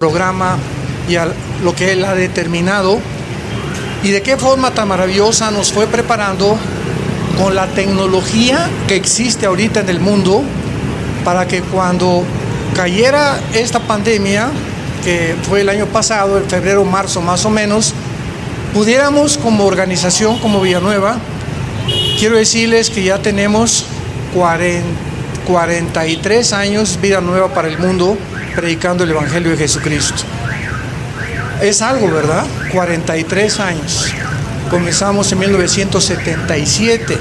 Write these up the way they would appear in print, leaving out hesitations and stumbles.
programa y a lo que Él ha determinado y de qué forma tan maravillosa nos fue preparando con la tecnología que existe ahorita en el mundo para que cuando cayera esta pandemia, que fue el año pasado, en febrero, marzo más o menos, pudiéramos como organización, como Villanueva, quiero decirles que ya tenemos 43 años Vida Nueva para el mundo, predicando el Evangelio de Jesucristo. Es algo, ¿verdad? 43 años. Comenzamos en 1977.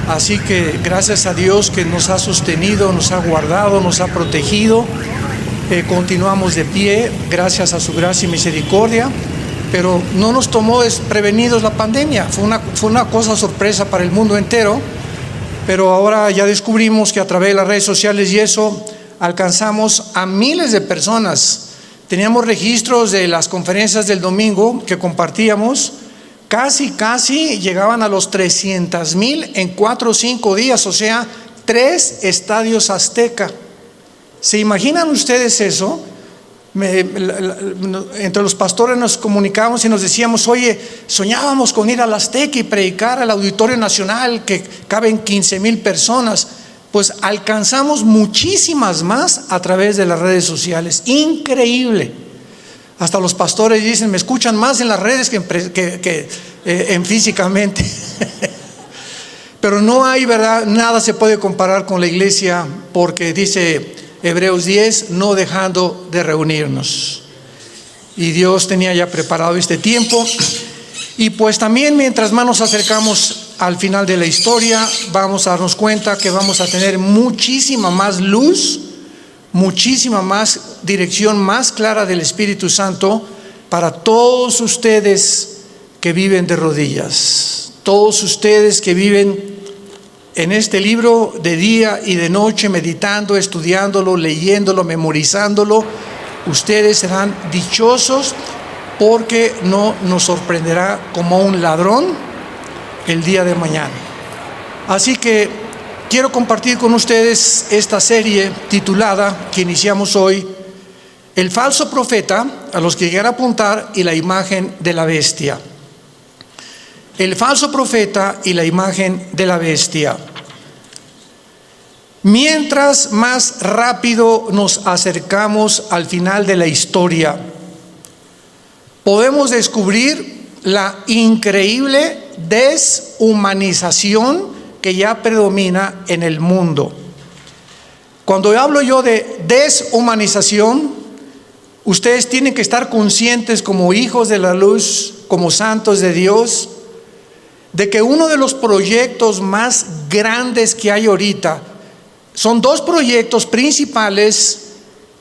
Así que gracias a Dios que nos ha sostenido, nos ha guardado, nos ha protegido. Continuamos de pie, gracias a su gracia y misericordia. Pero no nos tomó desprevenidos la pandemia. Fue una cosa sorpresa para el mundo entero. Pero ahora ya descubrimos que a través de las redes sociales y eso, alcanzamos a miles de personas. Teníamos registros de las conferencias del domingo que compartíamos, casi llegaban a los 300,000 en 4 o 5 días, o sea, 3 estadios Azteca. ¿Se imaginan ustedes eso? Entre los pastores nos comunicábamos y nos decíamos: oye, soñábamos con ir al Azteca y predicar al Auditorio Nacional que caben 15,000 personas. Pues alcanzamos muchísimas más a través de las redes sociales. Increíble. Hasta los pastores dicen: me escuchan más en las redes que en físicamente. Pero no hay, ¿verdad? Nada se puede comparar con la iglesia, porque dice Hebreos 10, no dejando de reunirnos. Y Dios tenía ya preparado este tiempo. Y pues también mientras más nos acercamos al final de la historia, vamos a darnos cuenta que vamos a tener muchísima más luz, muchísima más dirección más clara del Espíritu Santo para todos ustedes que viven de rodillas, todos ustedes que viven en este libro de día y de noche, meditando, estudiándolo, leyéndolo, memorizándolo. Ustedes serán dichosos porque no nos sorprenderá como un ladrón el día de mañana. Así que quiero compartir con ustedes esta serie titulada, que iniciamos hoy, El falso profeta, a los que llegan a apuntar, y la imagen de la bestia. El falso profeta y la imagen de la bestia. Mientras más rápido nos acercamos al final de la historia, podemos descubrir la increíble deshumanización que ya predomina en el mundo. Cuando hablo yo de deshumanización, ustedes tienen que estar conscientes como hijos de la luz, como santos de Dios, de que uno de los proyectos más grandes que hay ahorita son 2 proyectos principales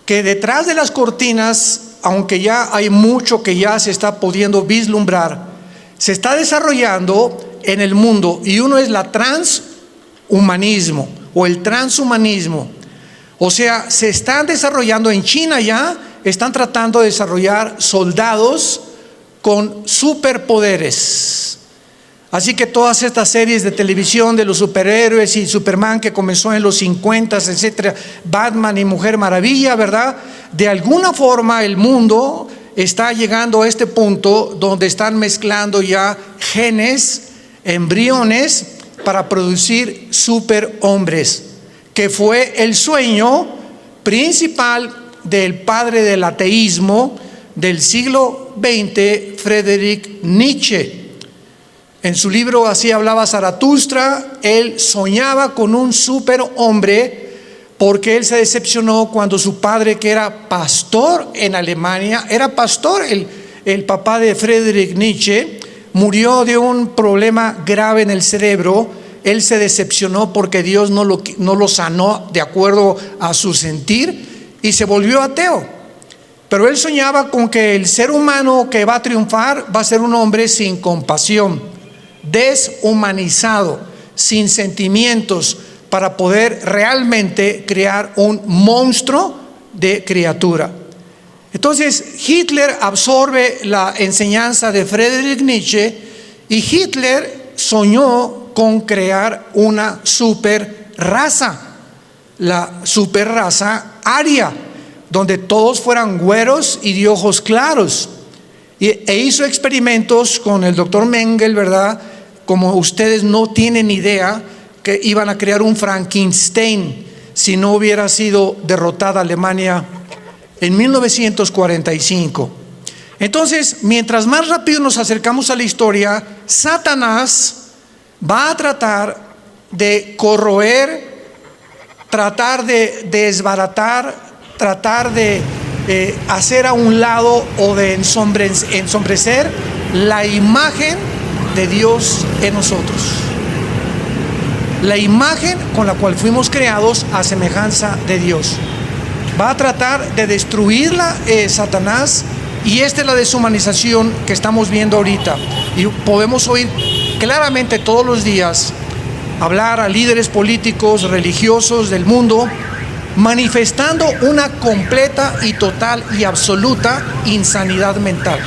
que detrás de las cortinas, aunque ya hay mucho que ya se está pudiendo vislumbrar, se está desarrollando en el mundo, y uno es la transhumanismo o el transhumanismo. O sea, se están desarrollando en China, ya están tratando de desarrollar soldados con superpoderes. Así que todas estas series de televisión de los superhéroes y Superman, que comenzó en los 50, etcétera, Batman y Mujer Maravilla, ¿verdad? De alguna forma el mundo está llegando a este punto donde están mezclando ya genes, embriones, para producir superhombres, que fue el sueño principal del padre del ateísmo del siglo XX, Friedrich Nietzsche. En su libro Así hablaba Zaratustra, él soñaba con un superhombre porque él se decepcionó cuando su padre, que era pastor en Alemania, era pastor, el papá de Friedrich Nietzsche, murió de un problema grave en el cerebro. Él se decepcionó porque Dios no lo sanó de acuerdo a su sentir y se volvió ateo. Pero él soñaba con que el ser humano que va a triunfar va a ser un hombre sin compasión, deshumanizado, sin sentimientos, para poder realmente crear un monstruo de criatura. Entonces Hitler absorbe la enseñanza de Friedrich Nietzsche y Hitler soñó con crear una super raza, la super raza aria, donde todos fueran güeros y de ojos claros. E hizo experimentos con el doctor Mengele, ¿verdad? Como ustedes no tienen idea, que iban a crear un Frankenstein si no hubiera sido derrotada Alemania en 1945. Entonces, mientras más rápido nos acercamos a la historia, Satanás va a tratar de corroer, tratar de desbaratar, tratar de hacer a un lado o de ensombrecer la imagen de Dios en nosotros, la imagen con la cual fuimos creados a semejanza de Dios. Va a tratar de destruirla Satanás, y esta es la deshumanización que estamos viendo ahorita. Y podemos oír claramente todos los días hablar a líderes políticos, religiosos del mundo, manifestando una completa y total y absoluta insanidad mental.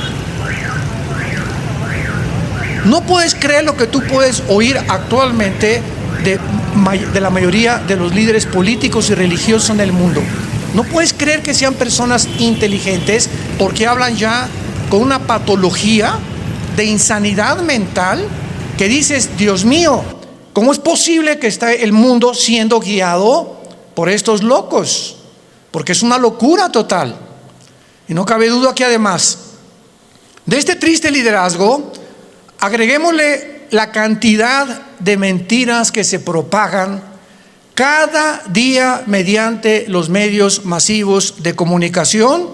No puedes creer lo que tú puedes oír actualmente de la mayoría de los líderes políticos y religiosos en el mundo. No puedes creer que sean personas inteligentes, porque hablan ya con una patología de insanidad mental que dices: Dios mío, ¿cómo es posible que esté el mundo siendo guiado por estos locos? Porque es una locura total. Y no cabe duda que además de este triste liderazgo, agreguémosle la cantidad de mentiras que se propagan cada día mediante los medios masivos de comunicación,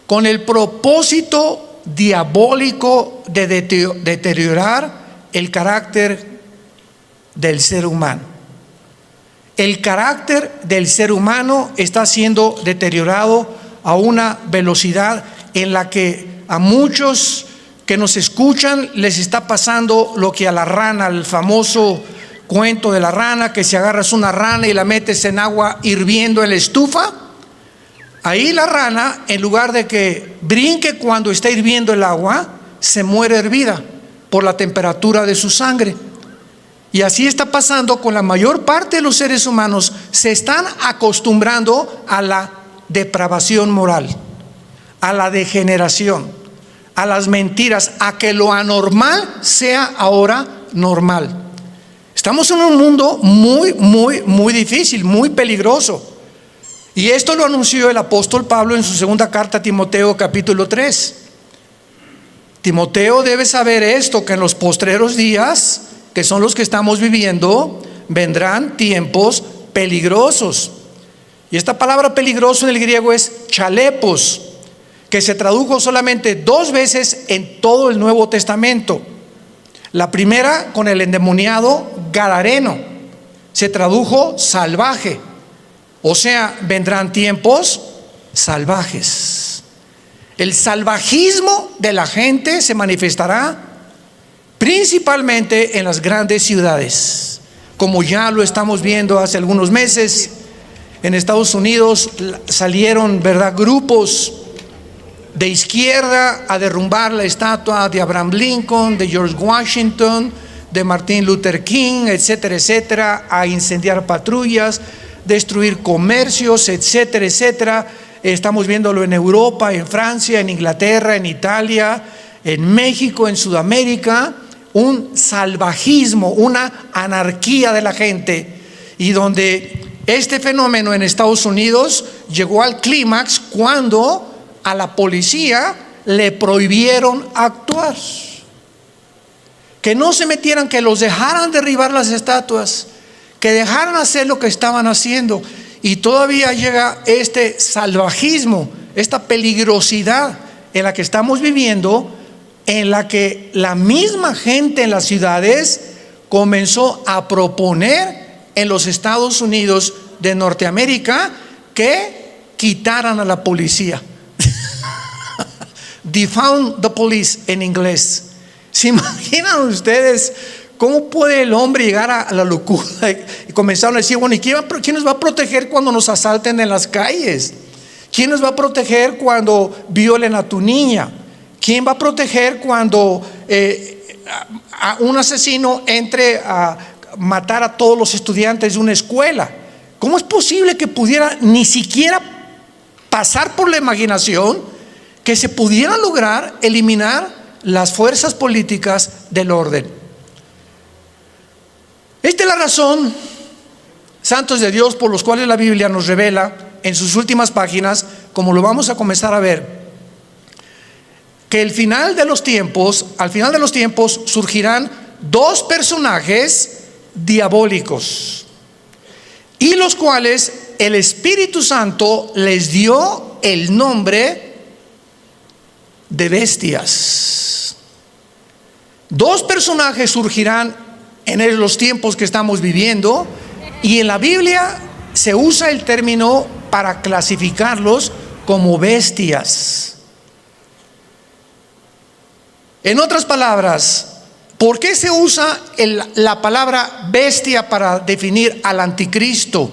con el propósito diabólico de deteriorar el carácter del ser humano. El carácter del ser humano está siendo deteriorado a una velocidad en la que a muchos que nos escuchan les está pasando lo que a la rana, el famoso cuento de la rana, que si agarras una rana y la metes en agua hirviendo en la estufa, ahí la rana, en lugar de que brinque cuando está hirviendo el agua, se muere hervida por la temperatura de su sangre. Y así está pasando con la mayor parte de los seres humanos. Se están acostumbrando a la depravación moral, a la degeneración, a las mentiras, a que lo anormal sea ahora normal. Estamos en un mundo muy difícil, muy peligroso. Y esto lo anunció el apóstol Pablo en su segunda carta a Timoteo, capítulo 3. Timoteo debe saber esto, que en los postreros días, que son los que estamos viviendo, vendrán tiempos peligrosos. Y esta palabra peligroso en el griego es chalepos, que se tradujo solamente 2 veces en todo el Nuevo Testamento. La primera con el endemoniado gadareno, se tradujo salvaje. O sea, vendrán tiempos salvajes. El salvajismo de la gente se manifestará principalmente en las grandes ciudades, como ya lo estamos viendo hace algunos meses. En Estados Unidos salieron, ¿verdad?, grupos de izquierda a derrumbar la estatua de Abraham Lincoln, de George Washington, de Martin Luther King, etcétera, etcétera, a incendiar patrullas, destruir comercios, etcétera, etcétera. Estamos viéndolo en Europa, en Francia, en Inglaterra, en Italia, en México, en Sudamérica. Un salvajismo, una anarquía de la gente, y donde este fenómeno en Estados Unidos llegó al clímax cuando a la policía le prohibieron actuar, que no se metieran, que los dejaran derribar las estatuas, que dejaran hacer lo que estaban haciendo. Y todavía llega este salvajismo, esta peligrosidad en la que estamos viviendo, en la que la misma gente en las ciudades comenzó a proponer en los Estados Unidos de Norteamérica que quitaran a la policía. Defund the police en inglés. ¿Se imaginan ustedes cómo puede el hombre llegar a la locura? Y comenzaron a decir: bueno, ¿y quién nos va a proteger cuando nos asalten en las calles? ¿Quién nos va a proteger cuando violen a tu niña? ¿Quién va a proteger cuando a un asesino entre a matar a todos los estudiantes de una escuela? ¿Cómo es posible que pudiera ni siquiera pasar por la imaginación que se pudiera lograr eliminar las fuerzas políticas del orden. Esta es la razón, santos de Dios, por los cuales la Biblia nos revela en sus últimas páginas, como lo vamos a comenzar a ver, que al final de los tiempos surgirán dos personajes diabólicos, y los cuales el Espíritu Santo les dio el nombre de bestias. Dos personajes surgirán en los tiempos que estamos viviendo, y en la Biblia se usa el término para clasificarlos como bestias. En otras palabras, ¿por qué se usa la palabra bestia para definir al anticristo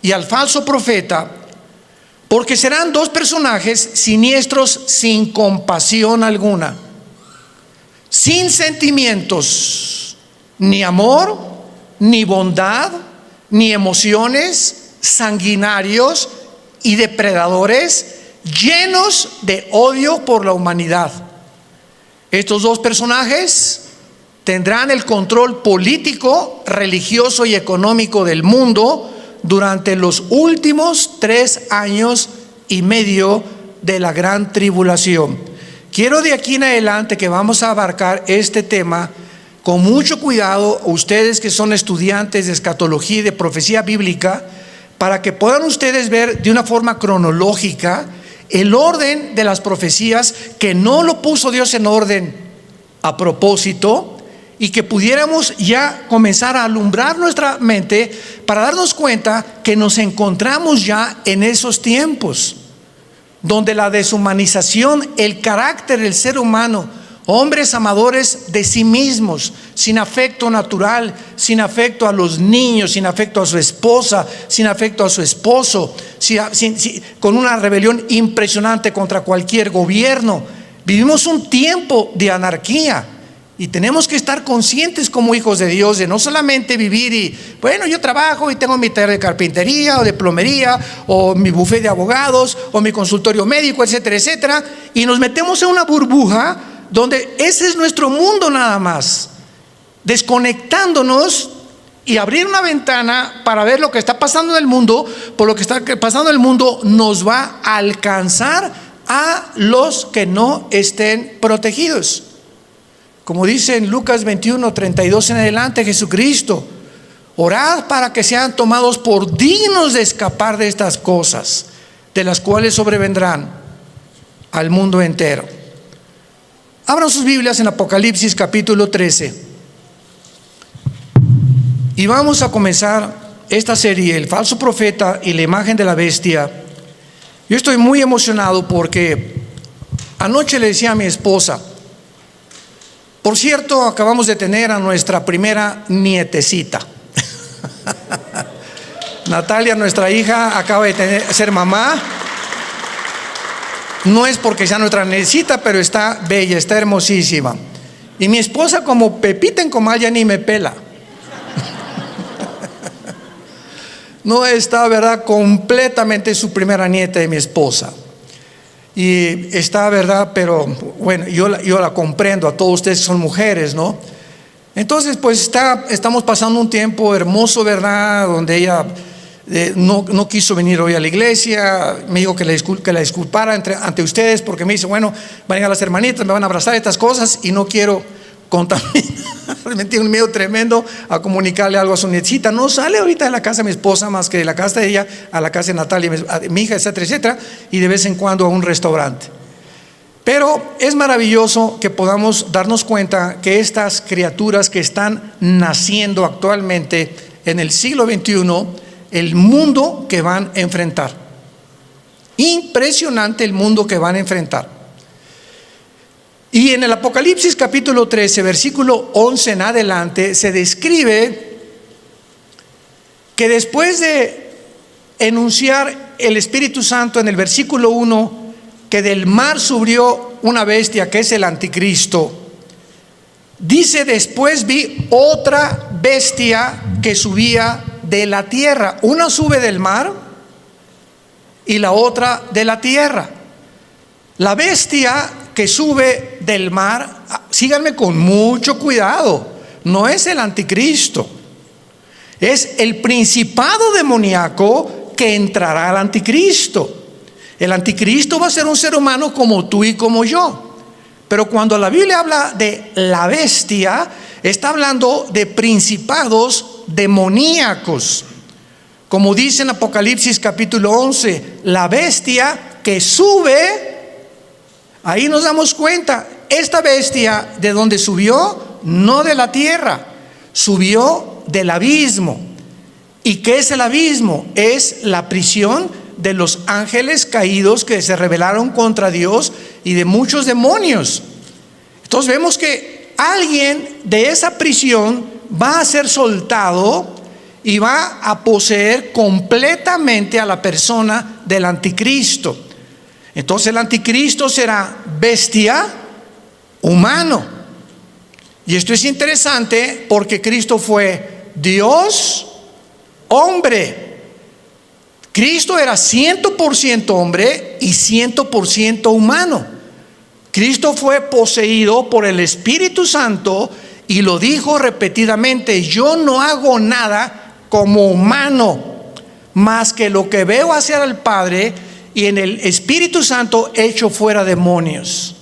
y al falso profeta? Porque serán dos personajes siniestros, sin compasión alguna, sin sentimientos, ni amor, ni bondad, ni emociones, sanguinarios y depredadores, llenos de odio por la humanidad. Estos dos personajes tendrán el control político, religioso y económico del mundo durante los últimos 3 años y medio de la gran tribulación. Quiero de aquí en adelante que vamos a abarcar este tema con mucho cuidado, ustedes que son estudiantes de escatología y de profecía bíblica, para que puedan ustedes ver de una forma cronológica el orden de las profecías, que no lo puso Dios en orden a propósito, y que pudiéramos ya comenzar a alumbrar nuestra mente para darnos cuenta que nos encontramos ya en esos tiempos donde la deshumanización, el carácter del ser humano, hombres amadores de sí mismos, sin afecto natural, sin afecto a los niños, sin afecto a su esposa, sin afecto a su esposo, con una rebelión impresionante contra cualquier gobierno. Vivimos un tiempo de anarquía, y tenemos que estar conscientes como hijos de Dios de no solamente vivir y, bueno, yo trabajo y tengo mi taller de carpintería o de plomería o mi bufete de abogados o mi consultorio médico, etcétera, etcétera, y nos metemos en una burbuja donde ese es nuestro mundo nada más, desconectándonos, y abrir una ventana para ver lo que está pasando en el mundo, por lo que está pasando en el mundo nos va a alcanzar a los que no estén protegidos. Como dice en Lucas 21, 32 en adelante, Jesucristo: orad para que sean tomados por dignos de escapar de estas cosas, de las cuales sobrevendrán al mundo entero. Abran sus Biblias en Apocalipsis capítulo 13. Y vamos a comenzar esta serie, el falso profeta y la imagen de la bestia. Yo estoy muy emocionado porque anoche le decía a mi esposa, por cierto, acabamos de tener a nuestra primera nietecita. Natalia, nuestra hija, acaba de ser mamá. No es porque sea nuestra nietecita, pero está bella, está hermosísima. Y mi esposa, como Pepita en comal, ya ni me pela. No está, ¿verdad?, completamente su primera nieta de mi esposa. Y está, ¿verdad? Pero bueno, yo la comprendo, a todos ustedes son mujeres, ¿no? Entonces, pues estamos pasando un tiempo hermoso, ¿verdad? Donde ella no quiso venir hoy a la iglesia. Me dijo que la disculpara ante ustedes, porque me dice, bueno, van a llegar las hermanitas, me van a abrazar, estas cosas, y no quiero contaminar. Me tiene un miedo tremendo a comunicarle algo a su nietecita. No sale ahorita de la casa de mi esposa más que de la casa de ella a la casa de Natalia, mi hija, etcétera, etcétera, y de vez en cuando a un restaurante. Pero es maravilloso que podamos darnos cuenta que estas criaturas que están naciendo actualmente en el siglo XXI, el mundo que van a enfrentar. Impresionante el mundo que van a enfrentar. Y en el Apocalipsis capítulo 13, versículo 11 en adelante, se describe que después de enunciar el Espíritu Santo en el versículo 1, que del mar subió una bestia que es el anticristo, dice: después vi otra bestia que subía de la tierra. Una sube del mar y la otra de la tierra. La bestia que sube del mar, síganme con mucho cuidado, no es el anticristo, es el principado demoníaco que entrará al anticristo. El anticristo va a ser un ser humano como tú y como yo. Pero cuando la Biblia habla de la bestia, está hablando de principados demoníacos. Como dice en Apocalipsis capítulo 11, la bestia que sube, ahí nos damos cuenta, esta bestia de donde subió, no de la tierra, subió del abismo. ¿Y qué es el abismo? Es la prisión de los ángeles caídos que se rebelaron contra Dios y de muchos demonios. Entonces vemos que alguien de esa prisión va a ser soltado y va a poseer completamente a la persona del anticristo. Entonces el anticristo será bestia, humano. Y esto es interesante porque Cristo fue Dios, hombre. Cristo era 100% hombre y 100% humano. Cristo fue poseído por el Espíritu Santo y lo dijo repetidamente: yo no hago nada como humano, más que lo que veo hacer al Padre, y en el Espíritu Santo echo fuera demonios.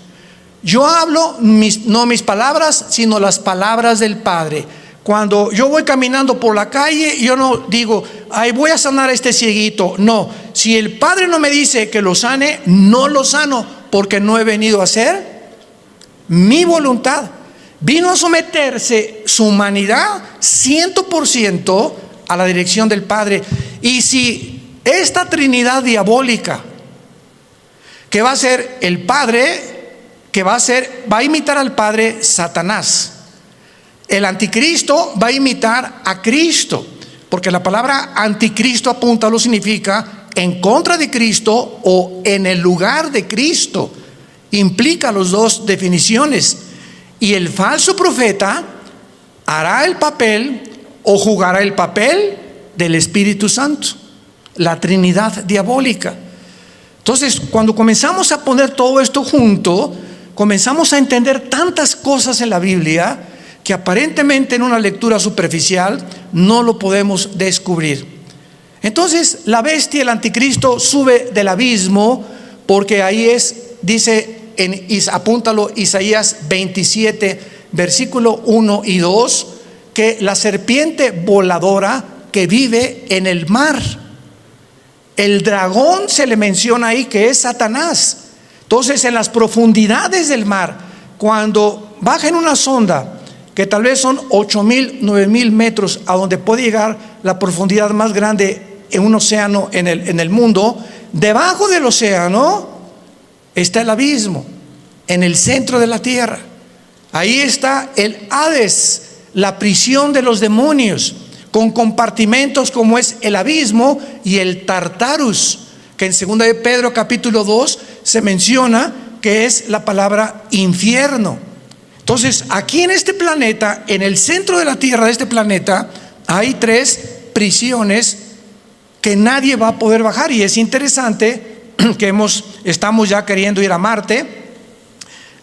Yo hablo no mis palabras, sino las palabras del Padre. Cuando yo voy caminando por la calle, yo no digo: ay, voy a sanar a este cieguito. No, si el Padre no me dice que lo sane, no lo sano, porque no he venido a hacer mi voluntad. Vino a someterse su humanidad 100% a la dirección del Padre. Y si esta Trinidad diabólica, que va a ser el Padre, va a imitar al Padre, Satanás. El anticristo va a imitar a Cristo, porque la palabra anticristo, apúntalo, significa en contra de Cristo o en el lugar de Cristo. Implica las dos definiciones. Y el falso profeta hará el papel o jugará el papel del Espíritu Santo, la Trinidad diabólica. Entonces, cuando comenzamos a poner todo esto junto, comenzamos a entender tantas cosas en la Biblia que aparentemente en una lectura superficial no lo podemos descubrir. Entonces, la bestia, el anticristo, sube del abismo, porque ahí dice, apúntalo, Isaías 27, versículo 1 y 2, que la serpiente voladora que vive en el mar. El dragón se le menciona ahí que es Satanás. Entonces, en las profundidades del mar, cuando baja en una sonda que tal vez son 8,000, 9,000 metros, a donde puede llegar la profundidad más grande en un océano en el mundo, debajo del océano está el abismo, en el centro de la tierra. Ahí está el Hades, la prisión de los demonios, con compartimentos como es el abismo y el Tartarus, que en 2 de Pedro capítulo 2 se menciona que es la palabra infierno. Entonces, aquí en este planeta, en el centro de la tierra de este planeta, hay 3 prisiones que nadie va a poder bajar. Y es interesante que estamos ya queriendo ir a Marte.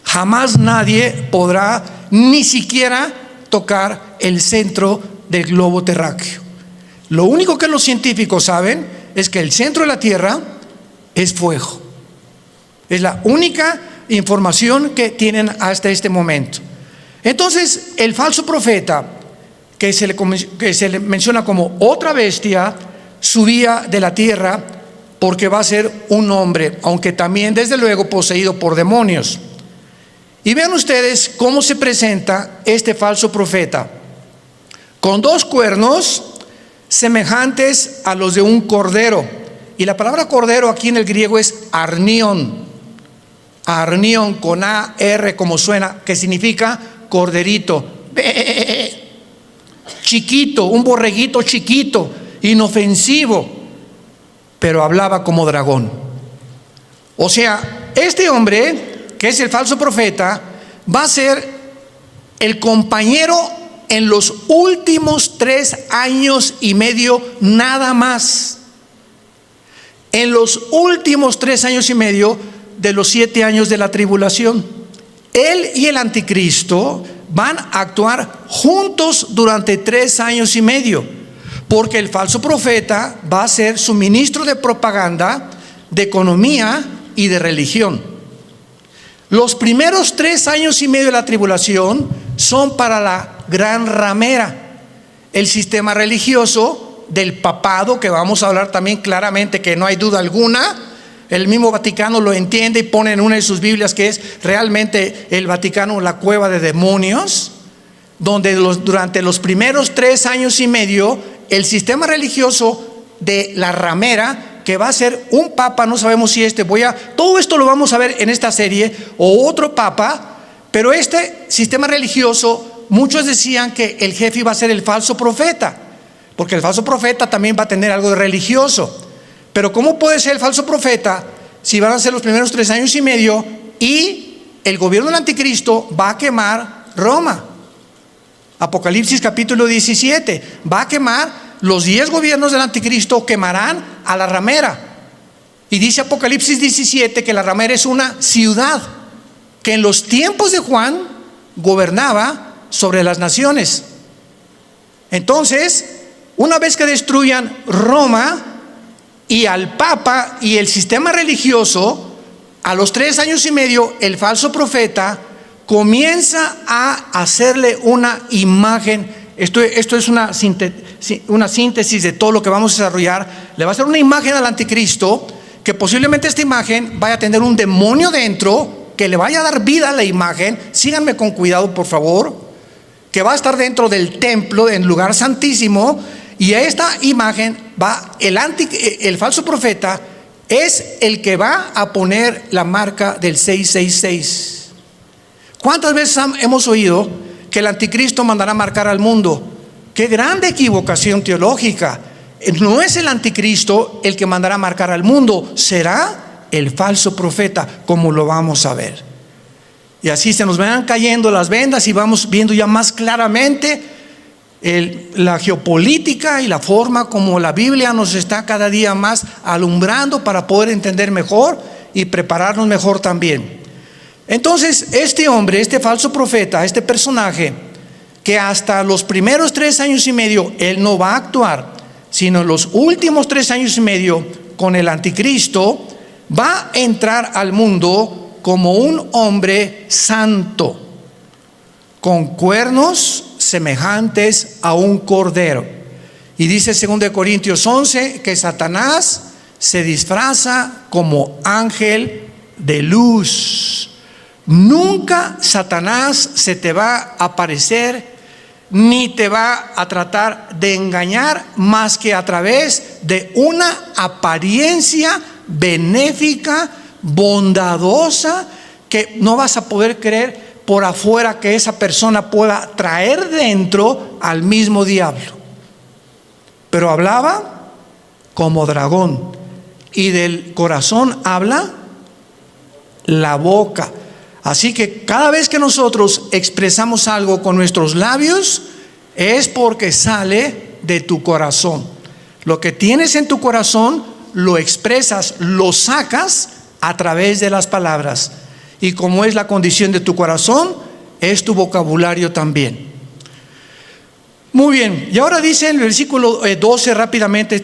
Jamás nadie podrá ni siquiera tocar el centro del globo terráqueo. Lo único que los científicos saben es que el centro de la Tierra es fuego. Es la única información que tienen hasta este momento. Entonces, el falso profeta, que se le menciona como otra bestia, subía de la tierra porque va a ser un hombre, aunque también desde luego poseído por demonios. Y vean ustedes cómo se presenta este falso profeta: con 2 cuernos semejantes a los de un cordero. Y la palabra cordero aquí en el griego es arnión. Arnión con A-R como suena, que significa corderito. Chiquito, un borreguito chiquito, inofensivo, pero hablaba como dragón. O sea, este hombre, que es el falso profeta, va a ser el compañero en los últimos 3 años y medio nada más. en los últimos 3 años y medio de los 7 años de la tribulación. Él y el anticristo van a actuar juntos durante 3 años y medio, porque el falso profeta va a ser su ministro de propaganda, de economía y de religión. Los primeros 3 años y medio de la tribulación son para la gran ramera, el sistema religioso del papado, que vamos a hablar también claramente, que no hay duda alguna. El mismo Vaticano lo entiende y pone en una de sus Biblias que es realmente el Vaticano la cueva de demonios, donde durante los primeros 3 años y medio el sistema religioso de la ramera, que va a ser un papa, no sabemos si todo esto lo vamos a ver en esta serie, o otro papa, pero este sistema religioso, muchos decían que el jefe iba a ser el falso profeta, porque el falso profeta también va a tener algo de religioso. Pero ¿cómo puede ser el falso profeta si van a ser los primeros 3 años y medio y el gobierno del anticristo va a quemar Roma? Apocalipsis capítulo 17, va a quemar los 10 gobiernos del anticristo, quemarán a la ramera. Y dice Apocalipsis 17 que la ramera es una ciudad que en los tiempos de Juan gobernaba sobre las naciones. Entonces, una vez que destruyan Roma y al papa y el sistema religioso, a los 3 años y medio el falso profeta comienza a hacerle una imagen. Esto es una síntesis de todo lo que vamos a desarrollar. Le va a hacer una imagen al anticristo, que posiblemente esta imagen vaya a tener un demonio dentro, que le vaya a dar vida a la imagen. Síganme con cuidado, por favor. Que va a estar dentro del templo, en lugar santísimo. Y a esta imagen va el falso profeta, es el que va a poner la marca del 666. ¿Cuántas veces hemos oído que el anticristo mandará marcar al mundo? ¡Qué grande equivocación teológica! No es el anticristo el que mandará marcar al mundo, será el falso profeta, como lo vamos a ver. Y así se nos van cayendo las vendas y vamos viendo ya más claramente la geopolítica y la forma como la Biblia nos está cada día más alumbrando para poder entender mejor y prepararnos mejor también. Entonces, este hombre, este falso profeta, este personaje, que hasta los primeros 3 años y medio él no va a actuar, sino en los últimos 3 años y medio con el anticristo, va a entrar al mundo como un hombre santo, con cuernos semejantes a un cordero. Y dice 2 Corintios 11 que Satanás se disfraza como ángel de luz. Nunca Satanás se te va a aparecer ni te va a tratar de engañar más que a través de una apariencia benéfica, bondadosa, que no vas a poder creer por afuera que esa persona pueda traer dentro al mismo diablo. Pero hablaba como dragón, y del corazón habla la boca. Así que cada vez que nosotros expresamos algo con nuestros labios, es porque sale de tu corazón. Lo que tienes en tu corazón lo expresas, lo sacas a través de las palabras. Y como es la condición de tu corazón, es tu vocabulario también. Muy bien, y ahora dice en el versículo 12 rápidamente,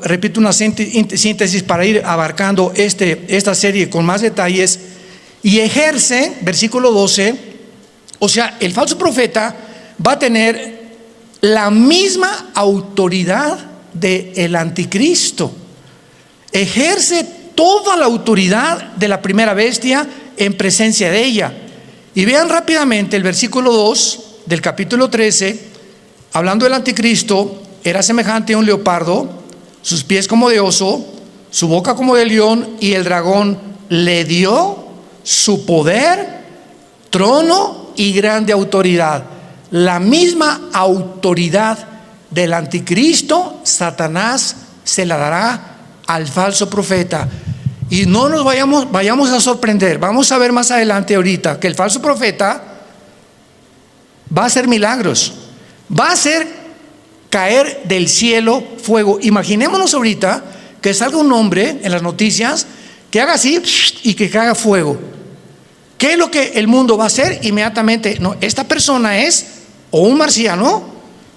repito, una síntesis para ir abarcando esta serie con más detalles. Y ejerce, versículo 12, o sea, el falso profeta va a tener la misma autoridad del anticristo. Ejerce toda la autoridad de la primera bestia en presencia de ella. Y vean rápidamente el versículo 2 del capítulo 13, hablando del anticristo. Era semejante a un leopardo, sus pies como de oso, su boca como de león, y el dragón le dio su poder, trono y grande autoridad. La misma autoridad del anticristo, Satanás se la dará al falso profeta. Y no nos vayamos a sorprender. Vamos a ver más adelante ahorita que el falso profeta va a hacer milagros, va a hacer caer del cielo fuego. Imaginémonos ahorita que salga un hombre en las noticias que haga así y que haga fuego. ¿Qué es lo que el mundo va a hacer inmediatamente? No, esta persona es o un marciano,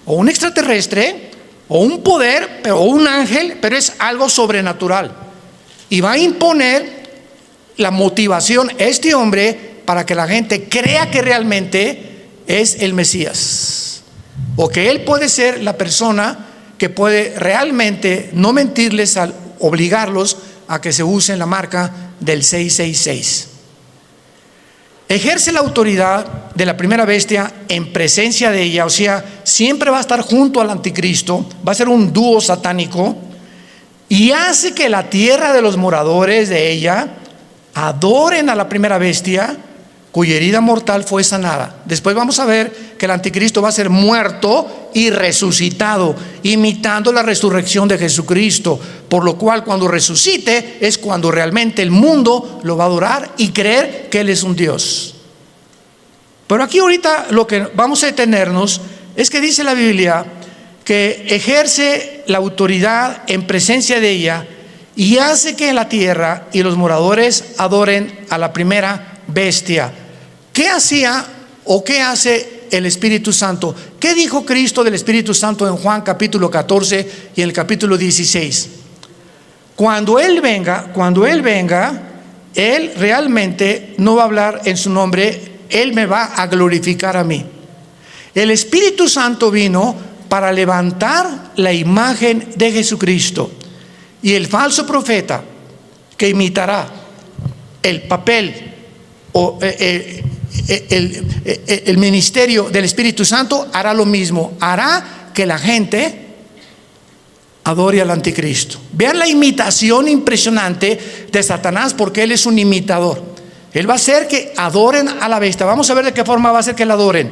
o un extraterrestre, o un poder, o un ángel, pero es algo sobrenatural. Y va a imponer la motivación a este hombre para que la gente crea que realmente es el Mesías, o que él puede ser la persona que puede realmente no mentirles al obligarlos a que se usen la marca del 666. Ejerce la autoridad de la primera bestia en presencia de ella, o sea, siempre va a estar junto al anticristo, va a ser un dúo satánico, y hace que la tierra de los moradores de ella adoren a la primera bestia, cuya herida mortal fue sanada. Después vamos a ver que el anticristo va a ser muerto y resucitado, imitando la resurrección de Jesucristo, por lo cual cuando resucite es cuando realmente el mundo lo va a adorar y creer que Él es un Dios. Pero aquí ahorita lo que vamos a detenernos es que dice la Biblia que ejerce la autoridad en presencia de ella y hace que en la tierra y los moradores adoren a la primera bestia. ¿Qué hacía o qué hace el Espíritu Santo? ¿Qué dijo Cristo del Espíritu Santo en Juan capítulo 14 y en el capítulo 16? Cuando Él venga, Él realmente no va a hablar en su nombre, Él me va a glorificar a mí. El Espíritu Santo vino para levantar la imagen de Jesucristo, y el falso profeta que imitará el papel o el ministerio del Espíritu Santo hará lo mismo, hará que la gente adore al anticristo. Vean la imitación impresionante de Satanás, porque él es un imitador. Él va a hacer que adoren a la bestia. Vamos a ver de qué forma va a hacer que la adoren.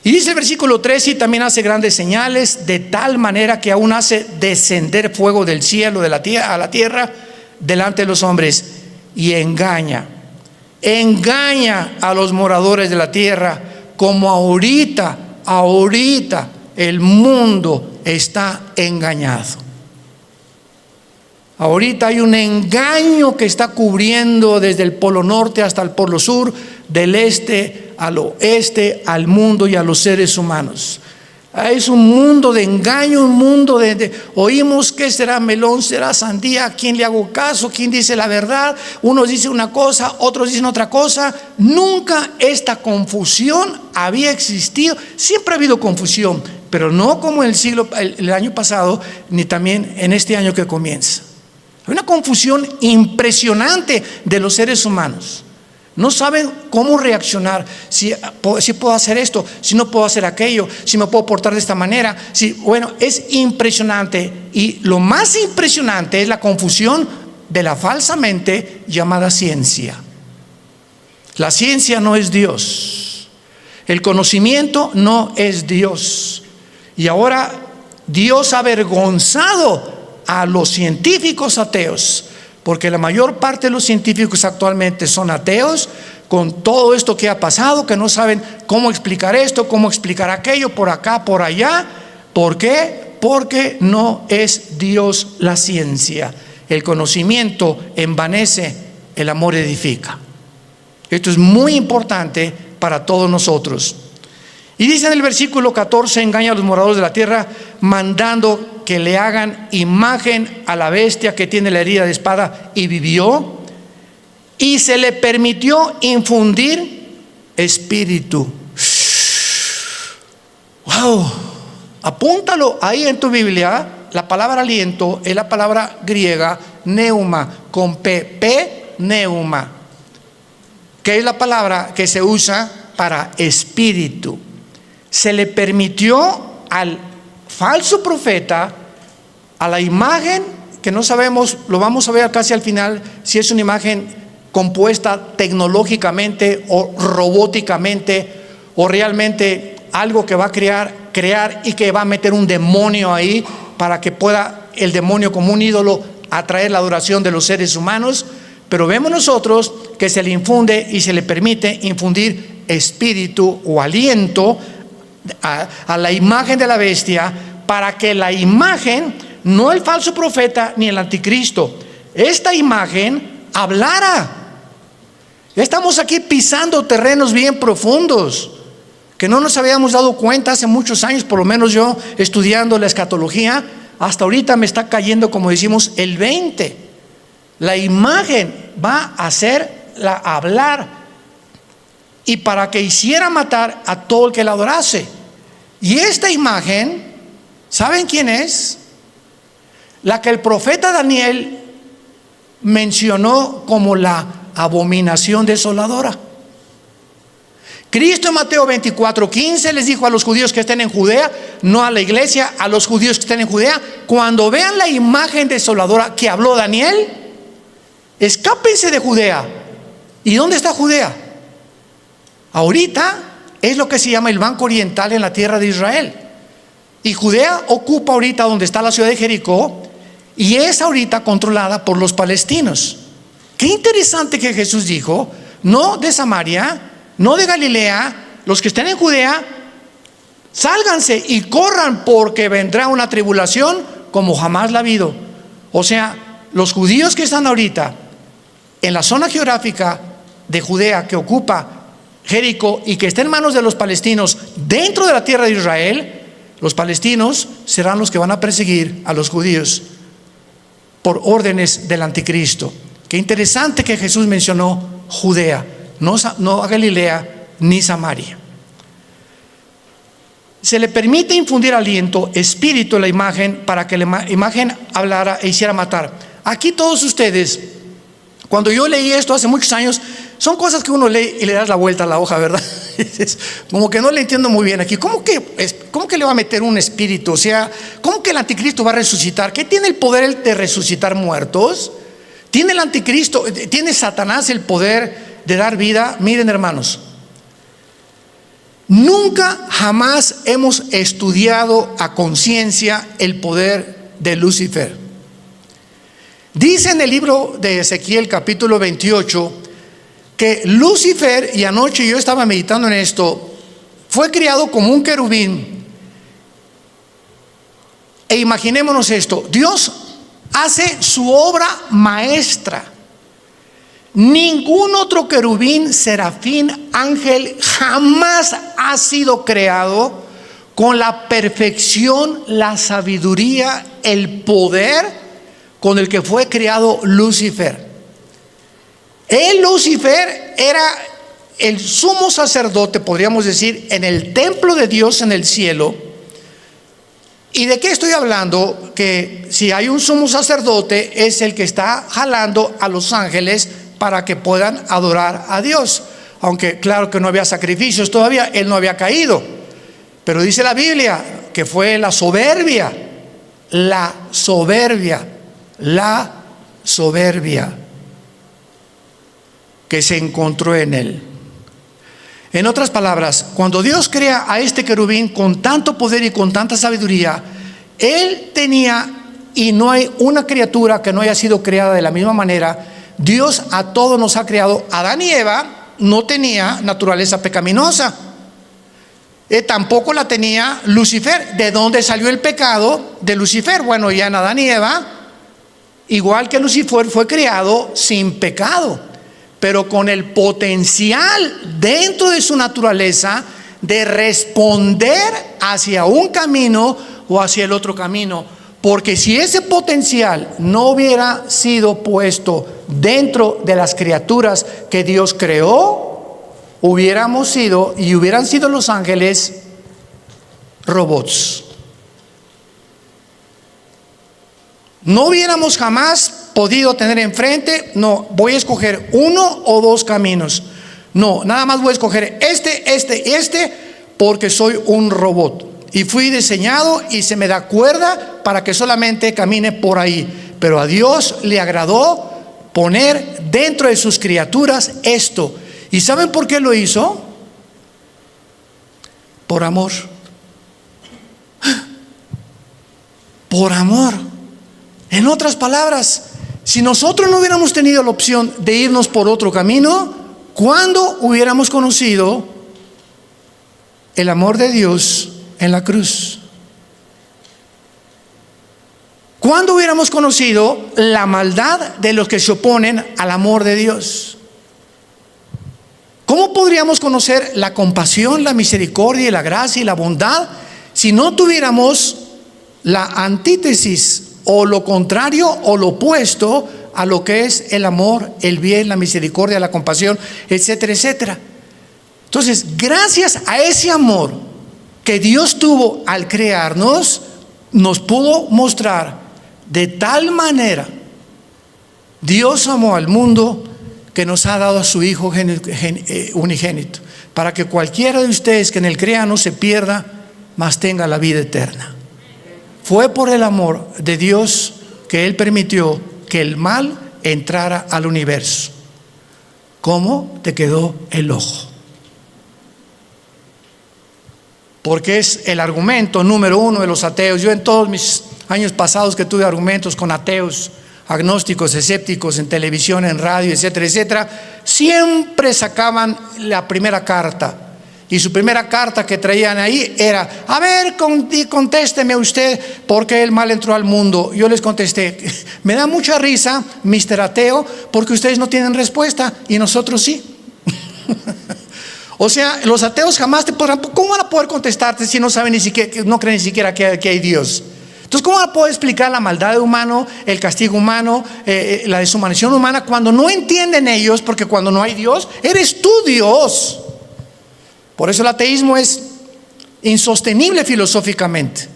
Y dice el versículo 13: y también hace grandes señales, de tal manera que aún hace descender fuego del cielo de la tierra, a la tierra delante de los hombres, y engaña a los moradores de la tierra, como ahorita el mundo está engañado. Ahorita hay un engaño que está cubriendo desde el polo norte hasta el polo sur, del este al oeste, al mundo y a los seres humanos. Es un mundo de engaño, un mundo de oímos que será melón, será sandía, ¿a quién le hago caso? ¿Quién dice la verdad? Unos dicen una cosa, otros dicen otra cosa. Nunca esta confusión había existido. Siempre ha habido confusión, pero no como el año pasado, ni también en este año que comienza. Hay una confusión impresionante de los seres humanos. No saben cómo reaccionar, si puedo hacer esto, si no puedo hacer aquello, si me puedo portar de esta manera. Bueno, es impresionante, y lo más impresionante es la confusión de la falsamente llamada ciencia. La ciencia no es Dios, el conocimiento no es Dios, y ahora Dios ha avergonzado a los científicos ateos, porque la mayor parte de los científicos actualmente son ateos, con todo esto que ha pasado, que no saben cómo explicar esto, cómo explicar aquello, por acá, por allá. ¿Por qué? Porque no es Dios la ciencia. El conocimiento envanece, el amor edifica. Esto es muy importante para todos nosotros. Y dice en el versículo 14: engaña a los moradores de la tierra, mandando que le hagan imagen a la bestia que tiene la herida de espada y vivió, y se le permitió infundir espíritu. Wow, apúntalo ahí en tu Biblia. La palabra aliento es la palabra griega neuma, con P, neuma, que es la palabra que se usa para espíritu. Se le permitió al falso profeta, a la imagen que no sabemos, lo vamos a ver casi al final, si es una imagen compuesta tecnológicamente o robóticamente, o realmente algo que va a crear y que va a meter un demonio ahí para que pueda el demonio, como un ídolo, atraer la adoración de los seres humanos. Pero vemos nosotros que se le infunde y se le permite infundir espíritu o aliento a la imagen de la bestia, para que la imagen no el falso profeta ni el anticristo, esta imagen hablara. Estamos aquí pisando terrenos bien profundos que no nos habíamos dado cuenta hace muchos años, por lo menos yo estudiando la escatología, hasta ahorita me está cayendo, como decimos, el 20. La imagen va a hacerla hablar, y para que hiciera matar a todo el que la adorase. Y esta imagen, ¿saben quién es? La que el profeta Daniel mencionó como la abominación desoladora. Cristo en Mateo 24:15 les dijo a los judíos que estén en Judea, no a la iglesia, a los judíos que estén en Judea: cuando vean la imagen desoladora que habló Daniel, escápense de Judea. ¿Y dónde está Judea? Ahorita es lo que se llama el Banco Oriental en la tierra de Israel. Y Judea ocupa ahorita donde está la ciudad de Jericó, y es ahorita controlada por los palestinos. Qué interesante que Jesús dijo: no de Samaria, no de Galilea, los que estén en Judea, sálganse y corran, porque vendrá una tribulación como jamás la ha habido. O sea, los judíos que están ahorita en la zona geográfica de Judea, que ocupa Jericó y que está en manos de los palestinos dentro de la tierra de Israel, los palestinos serán los que van a perseguir a los judíos por órdenes del anticristo. Qué interesante que Jesús mencionó Judea, no a Galilea ni Samaria. Se le permite infundir aliento, espíritu en la imagen, para que la imagen hablara e hiciera matar. Aquí todos ustedes, cuando yo leí esto hace muchos años, son cosas que uno lee y le das la vuelta a la hoja, ¿verdad? Como que no le entiendo muy bien aquí. ¿Cómo que le va a meter un espíritu? O sea, ¿cómo que el anticristo va a resucitar? ¿Qué tiene el poder de resucitar muertos? ¿Tiene el anticristo, tiene Satanás el poder de dar vida? Miren, hermanos, nunca jamás hemos estudiado a conciencia el poder de Lucifer. Dice en el libro de Ezequiel capítulo 28 que Lucifer, y anoche yo estaba meditando en esto, fue criado como un querubín. E imaginémonos esto: Dios hace su obra maestra. Ningún otro querubín, serafín, ángel jamás ha sido creado con la perfección, la sabiduría, el poder con el que fue creado Lucifer. Lucifer era el sumo sacerdote, podríamos decir, en el templo de Dios en el cielo. ¿Y de qué estoy hablando? Que si hay un sumo sacerdote, es el que está jalando a los ángeles para que puedan adorar a Dios. Aunque claro que no había sacrificios todavía, él no había caído. Pero dice la Biblia que fue la soberbia que se encontró en él. En otras palabras, cuando Dios crea a este querubín con tanto poder y con tanta sabiduría, él tenía, y no hay una criatura que no haya sido creada de la misma manera. Dios a todos nos ha creado. Adán y Eva no tenía naturaleza pecaminosa, tampoco la tenía Lucifer. ¿De dónde salió el pecado de Lucifer? Bueno, ya en Adán y Eva, igual que Lucifer, fue creado sin pecado, pero con el potencial dentro de su naturaleza de responder hacia un camino o hacia el otro camino. Porque si ese potencial no hubiera sido puesto dentro de las criaturas que Dios creó, hubieran sido los ángeles robots. No hubiéramos jamás podido tener enfrente: no, voy a escoger uno o dos caminos. No, nada más voy a escoger este, porque soy un robot. Y fui diseñado y se me da cuerda para que solamente camine por ahí. Pero a Dios le agradó poner dentro de sus criaturas esto. ¿Y saben por qué lo hizo? Por amor. Por amor. En otras palabras, si nosotros no hubiéramos tenido la opción de irnos por otro camino, ¿cuándo hubiéramos conocido el amor de Dios en la cruz? ¿Cuándo hubiéramos conocido la maldad de los que se oponen al amor de Dios? ¿Cómo podríamos conocer la compasión, la misericordia y la gracia y la bondad si no tuviéramos la antítesis o lo contrario o lo opuesto a lo que es el amor, el bien, la misericordia, la compasión, etcétera, etcétera? Entonces, gracias a ese amor que Dios tuvo al crearnos, nos pudo mostrar de tal manera, Dios amó al mundo que nos ha dado a su Hijo unigénito, para que cualquiera de ustedes que en él crea no se pierda, mas tenga la vida eterna. Fue por el amor de Dios que Él permitió que el mal entrara al universo. ¿Cómo te quedó el ojo? Porque es el argumento número uno de los ateos. Yo en todos mis años pasados que tuve argumentos con ateos, agnósticos, escépticos, en televisión, en radio, etcétera, etcétera, siempre sacaban la primera carta. Y su primera carta que traían ahí era: a ver, contésteme usted, ¿por qué el mal entró al mundo? Yo les contesté: me da mucha risa, Mr. Ateo, porque ustedes no tienen respuesta y nosotros sí. O sea, los ateos jamás te podrán, ¿cómo van a poder contestarte si no saben ni siquiera, no creen ni siquiera que hay Dios? Entonces, ¿cómo van a poder explicar la maldad humana, el castigo humano, la deshumanización humana, cuando no entienden ellos? Porque cuando no hay Dios, eres tú Dios. Por eso el ateísmo es insostenible filosóficamente.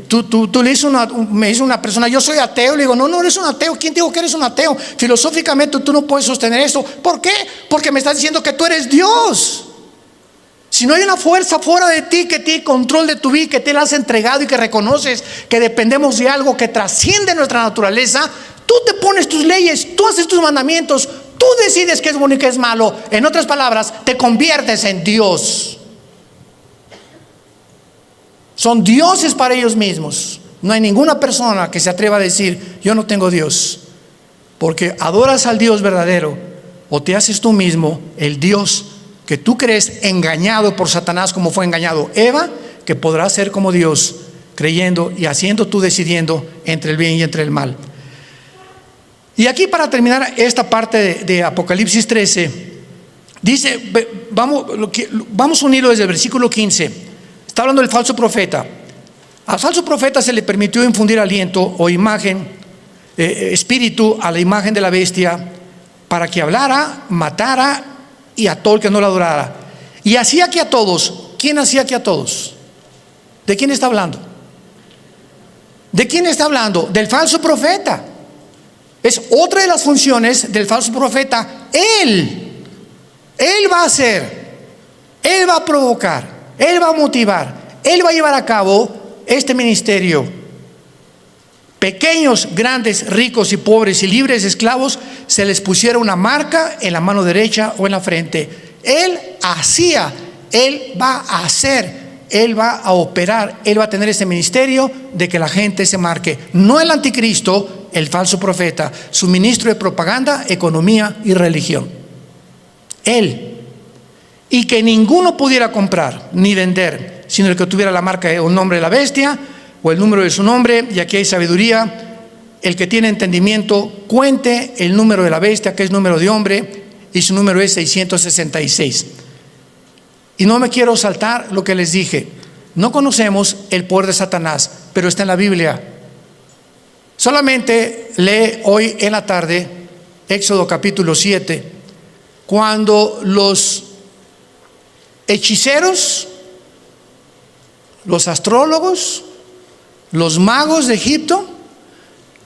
Tú le dices me dice una persona: yo soy ateo. Le digo: no eres un ateo. ¿Quién te dijo que eres un ateo? Filosóficamente tú no puedes sostener esto. ¿Por qué? Porque me estás diciendo que tú eres Dios. Si no hay una fuerza fuera de ti que tiene control de tu vida, que te la has entregado y que reconoces que dependemos de algo que trasciende nuestra naturaleza, tú te pones tus leyes, tú haces tus mandamientos, tú decides qué es bueno y qué es malo. En otras palabras, te conviertes en Dios. Son dioses para ellos mismos. No hay ninguna persona que se atreva a decir: yo no tengo Dios, porque adoras al Dios verdadero, o te haces tú mismo el Dios que tú crees, engañado por Satanás como fue engañado Eva, que podrás ser como Dios, creyendo y haciendo tú, decidiendo entre el bien y entre el mal. Y aquí, para terminar esta parte de Apocalipsis 13, dice, vamos a unirlo desde el versículo 15. Está hablando del falso profeta. Al falso profeta se le permitió infundir aliento o imagen, espíritu a la imagen de la bestia, para que hablara, matara y a todo el que no la adorara. Y hacía que a todos. ¿Quién hacía que a todos? ¿De quién está hablando? ¿De quién está hablando? Del falso profeta. Es otra de las funciones del falso profeta. Él va a hacer, Él va a provocar, Él va a motivar, Él va a llevar a cabo este ministerio. Pequeños, grandes, ricos y pobres y libres, esclavos, se les pusiera una marca en la mano derecha o en la frente. Él hacía, Él va a hacer, Él va a operar, Él va a tener ese ministerio de que la gente se marque. No el anticristo, el falso profeta, su ministro de propaganda, economía y religión. Él. Y que ninguno pudiera comprar ni vender, sino el que tuviera la marca o el nombre de la bestia o el número de su nombre. Y aquí hay sabiduría. El que tiene entendimiento cuente el número de la bestia, que es número de hombre, y su número es 666. Y no me quiero saltar lo que les dije. No conocemos el poder de Satanás, pero está en la Biblia. Solamente lee hoy en la tarde Éxodo capítulo 7, cuando los hechiceros, los astrólogos, los magos de Egipto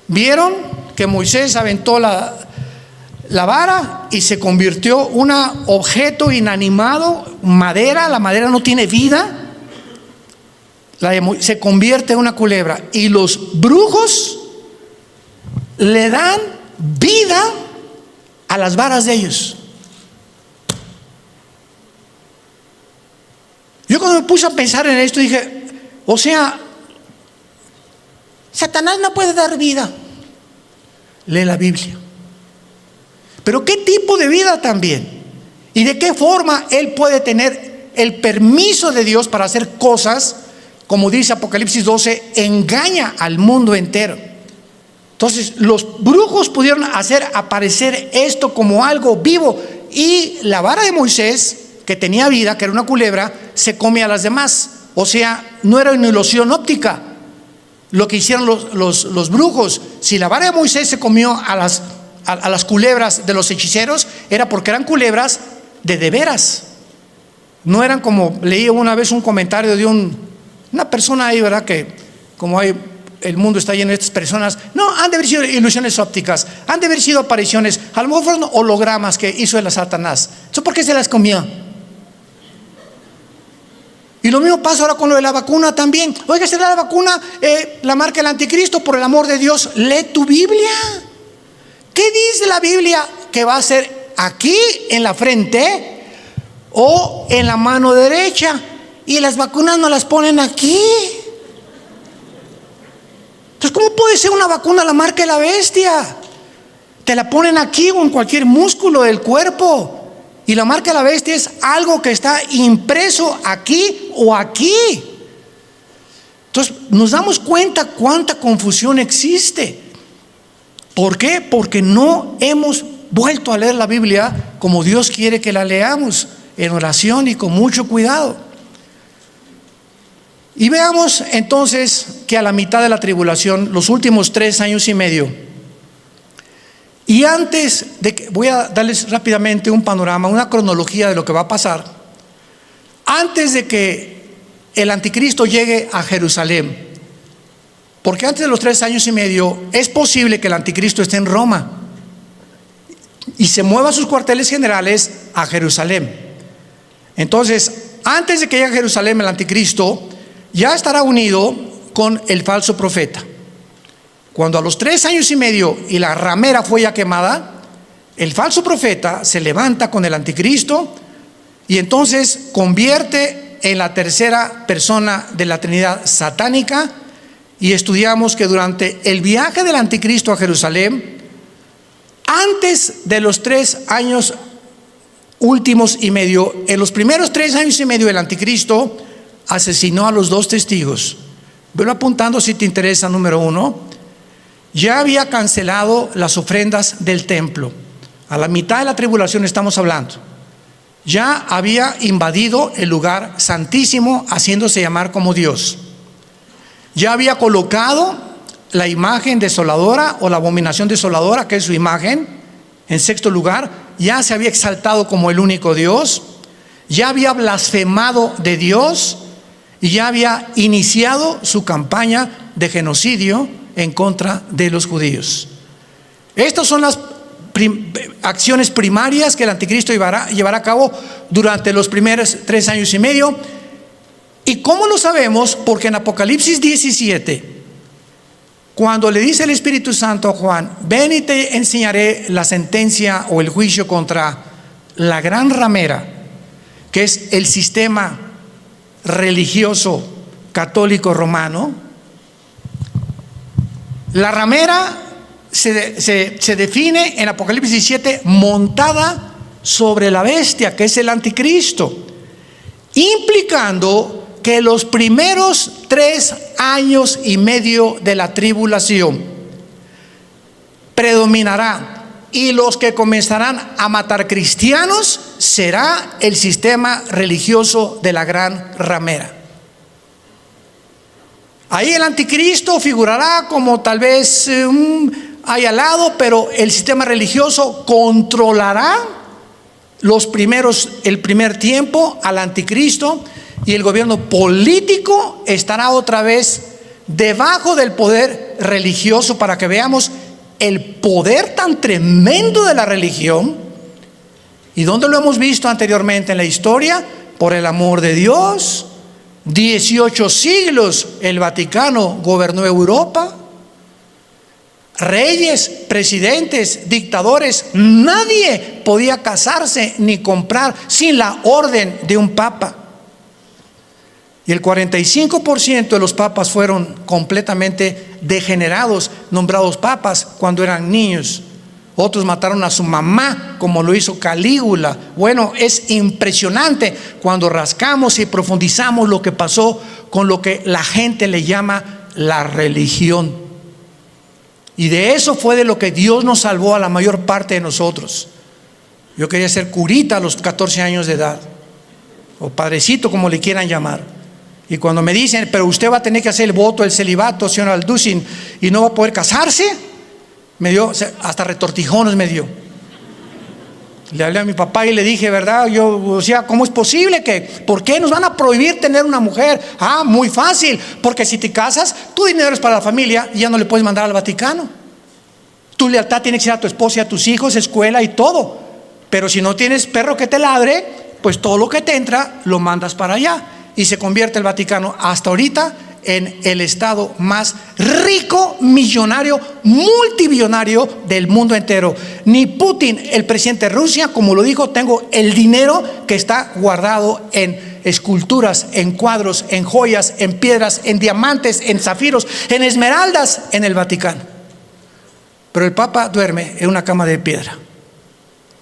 vieron que Moisés aventó la vara y se convirtió en un objeto inanimado, madera. La madera no tiene vida, se convierte en una culebra, y los brujos le dan vida a las varas de ellos. Yo cuando me puse a pensar en esto dije: o sea, Satanás no puede dar vida. Lee la Biblia. Pero ¿qué tipo de vida también? ¿Y de qué forma él puede tener el permiso de Dios para hacer cosas como dice Apocalipsis 12, engaña al mundo entero. Entonces los brujos pudieron hacer aparecer esto como algo vivo, y la vara de Moisés, que tenía vida, que era una culebra, se come a las demás. O sea, no era una ilusión óptica lo que hicieron los brujos. Si la vara de Moisés se comió a las culebras de los hechiceros, era porque eran culebras de veras. No eran como, leí una vez un comentario de una persona ahí, ¿verdad? Que como el mundo está lleno de estas personas, no, han de haber sido ilusiones ópticas, han de haber sido apariciones, a lo mejor fueron hologramas que hizo el Satanás. ¿Eso por qué se las comió? Y lo mismo pasa ahora con lo de la vacuna también. Oiga, ¿será la vacuna la marca del anticristo? Por el amor de Dios, lee tu Biblia. ¿Qué dice la Biblia que va a ser aquí en la frente o en la mano derecha? Y las vacunas no las ponen aquí. Entonces, ¿cómo puede ser una vacuna la marca de la bestia? Te la ponen aquí o en cualquier músculo del cuerpo. Y la marca de la bestia es algo que está impreso aquí o aquí. Entonces nos damos cuenta cuánta confusión existe. ¿Por qué? Porque no hemos vuelto a leer la Biblia como Dios quiere que la leamos, en oración y con mucho cuidado. Y veamos entonces que a la mitad de la tribulación, los últimos 3 años y medio, y antes de que, voy a darles rápidamente un panorama, una cronología de lo que va a pasar. Antes de que el anticristo llegue a Jerusalén, porque antes de los 3 años y medio es posible que el anticristo esté en Roma y se mueva a sus cuarteles generales a Jerusalén. Entonces, antes de que llegue a Jerusalén el anticristo, ya estará unido con el falso profeta. Cuando a los 3 años y medio y la ramera fue ya quemada, el falso profeta se levanta con el anticristo y entonces convierte en la tercera persona de la Trinidad satánica. Y estudiamos que durante el viaje del anticristo a Jerusalén, antes de los 3 años últimos y medio, en los primeros 3 años y medio, el anticristo asesinó a los 2 testigos. Velo apuntando si te interesa. Número 1, ya había cancelado las ofrendas del templo. A la mitad de la tribulación estamos hablando. Ya había invadido el lugar santísimo, haciéndose llamar como Dios. Ya había colocado la imagen desoladora o la abominación desoladora, que es su imagen, en 6.º lugar. Ya se había exaltado como el único Dios. Ya había blasfemado de Dios y ya había iniciado su campaña de genocidio en contra de los judíos. Estas son las acciones primarias que el anticristo llevará a cabo durante los primeros 3 años y medio. ¿Y cómo lo sabemos? Porque en Apocalipsis 17, cuando le dice el Espíritu Santo a Juan, ven y te enseñaré la sentencia o el juicio contra la gran ramera, que es el sistema religioso católico romano. La ramera se define en Apocalipsis 17 montada sobre la bestia, que es el anticristo, implicando que los primeros 3 años y medio de la tribulación predominará, y los que comenzarán a matar cristianos será el sistema religioso de la gran ramera. Ahí el anticristo figurará como tal vez ahí al lado, pero el sistema religioso controlará el primer tiempo al anticristo, y el gobierno político estará otra vez debajo del poder religioso, para que veamos el poder tan tremendo de la religión. ¿Y dónde lo hemos visto anteriormente en la historia? Por el amor de Dios. 18 siglos el Vaticano gobernó Europa. Reyes, presidentes, dictadores, nadie podía casarse ni comprar sin la orden de un papa. Y el 45% de los papas fueron completamente degenerados, nombrados papas cuando eran niños. Otros mataron a su mamá, como lo hizo Calígula. Bueno, es impresionante cuando rascamos y profundizamos lo que pasó con lo que la gente le llama la religión. Y de eso fue de lo que Dios nos salvó a la mayor parte de nosotros. Yo quería ser curita a los 14 años de edad, o padrecito, como le quieran llamar. Y cuando me dicen, pero usted va a tener que hacer el voto, el celibato, señor Alducin, y no va a poder casarse, me dio, hasta retortijones me dio. Le hablé a mi papá y le dije, ¿verdad? Yo, o sea, ¿cómo es posible que, por qué nos van a prohibir tener una mujer? Ah, muy fácil, porque si te casas, tu dinero es para la familia y ya no le puedes mandar al Vaticano. Tu lealtad tiene que ser a tu esposa y a tus hijos, escuela y todo. Pero si no tienes perro que te ladre, pues todo lo que te entra lo mandas para allá. Y se convierte el Vaticano hasta ahorita en el estado más rico, millonario, multibillonario del mundo entero. Ni Putin, el presidente de Rusia, como lo dijo, tengo el dinero que está guardado en esculturas, en cuadros, en joyas, en piedras, en diamantes, en zafiros, en esmeraldas en el Vaticano. Pero el Papa duerme en una cama de piedra,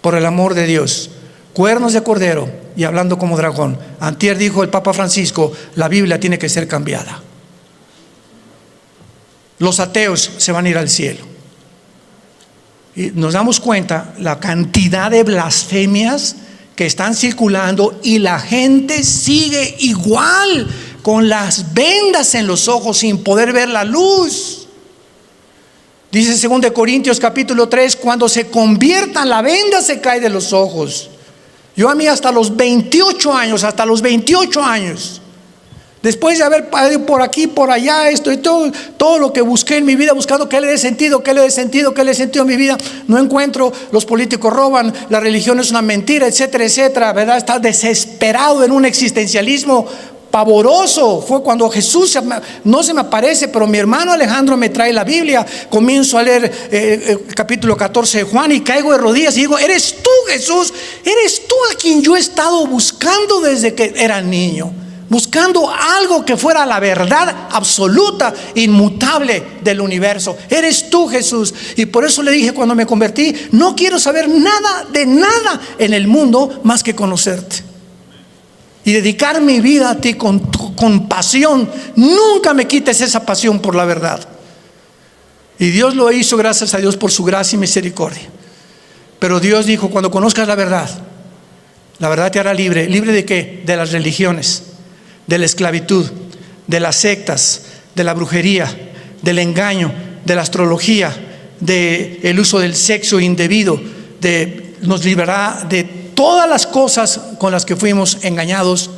por el amor de Dios. Cuernos de cordero y hablando como dragón. Antier dijo el Papa Francisco, la Biblia tiene que ser cambiada. Los ateos se van a ir al cielo. Y nos damos cuenta la cantidad de blasfemias que están circulando y la gente sigue igual, con las vendas en los ojos sin poder ver la luz. Dice 2 Corintios capítulo 3, cuando se conviertan la venda se cae de los ojos. Yo a mí hasta los 28 años, después de haber ido por aquí, por allá, esto y todo lo que busqué en mi vida, buscando qué le dé sentido a mi vida, no encuentro. Los políticos roban, la religión es una mentira, etcétera, etcétera, ¿verdad? Está desesperado en un existencialismo pavoroso. Fue cuando Jesús no se me aparece, pero mi hermano Alejandro me trae la Biblia. Comienzo a leer el capítulo 14 de Juan y caigo de rodillas y digo, eres tú, Jesús, eres tú a quien yo he estado buscando desde que era niño, buscando algo que fuera la verdad absoluta, inmutable del universo. Eres tú, Jesús. Y por eso le dije cuando me convertí, no quiero saber nada de nada en el mundo más que conocerte y dedicar mi vida a ti con pasión. Nunca me quites esa pasión por la verdad. Y Dios lo hizo, gracias a Dios por su gracia y misericordia. Pero Dios dijo, cuando conozcas la verdad te hará libre. ¿Libre de qué? De las religiones, de la esclavitud, de las sectas, de la brujería, del engaño, de la astrología, del uso del sexo indebido, nos librará de todas las cosas con las que fuimos engañados,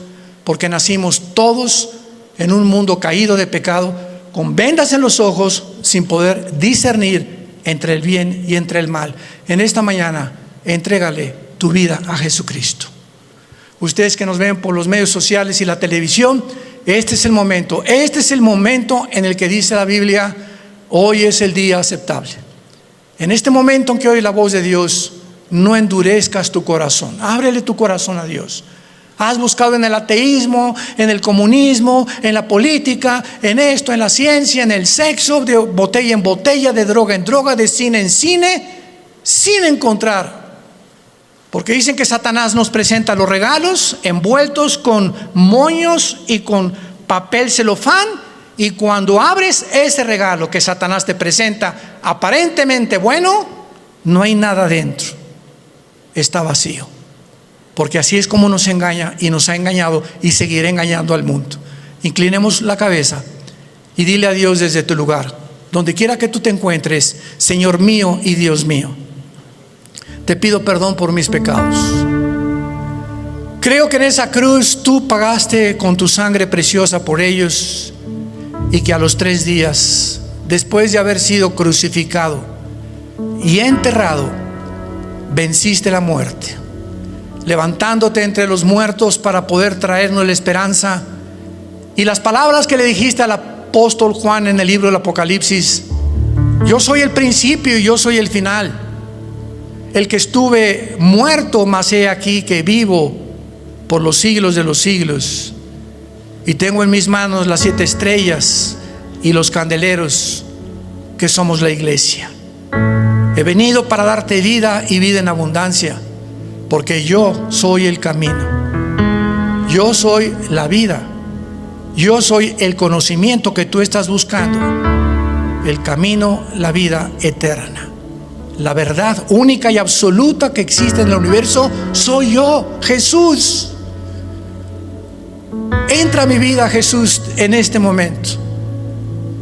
porque nacimos todos en un mundo caído de pecado, con vendas en los ojos, sin poder discernir entre el bien y entre el mal. En esta mañana, entrégale tu vida a Jesucristo. Ustedes que nos ven por los medios sociales y la televisión, este es el momento en el que dice la Biblia, hoy es el día aceptable. En este momento en que oye la voz de Dios, no endurezcas tu corazón, ábrele tu corazón a Dios. Has buscado en el ateísmo, en el comunismo, en la política, en esto, en la ciencia, en el sexo, de botella en botella, de droga en droga, de cine en cine, sin encontrar. Porque dicen que Satanás nos presenta los regalos envueltos con moños y con papel celofán, y cuando abres ese regalo que Satanás te presenta, aparentemente bueno, no hay nada dentro. Está vacío, porque así es como nos engaña y nos ha engañado y seguirá engañando al mundo. Inclinemos la cabeza y dile a Dios desde tu lugar, donde quiera que tú te encuentres: Señor mío y Dios mío, te pido perdón por mis pecados. Creo que en esa cruz tú pagaste con tu sangre preciosa por ellos, y que a los 3 días, después de haber sido crucificado y enterrado, venciste la muerte, levantándote entre los muertos para poder traernos la esperanza. Y las palabras que le dijiste al apóstol Juan en el libro del Apocalipsis: yo soy el principio y yo soy el final, el que estuve muerto, mas he aquí que vivo por los siglos de los siglos, y tengo en mis manos las 7 estrellas y los candeleros, que somos la iglesia. He venido para darte vida y vida en abundancia, porque yo soy el camino. Yo soy la vida. Yo soy el conocimiento que tú estás buscando. El camino, la vida eterna. La verdad única y absoluta que existe en el universo soy yo, Jesús. Entra a mi vida, Jesús, en este momento.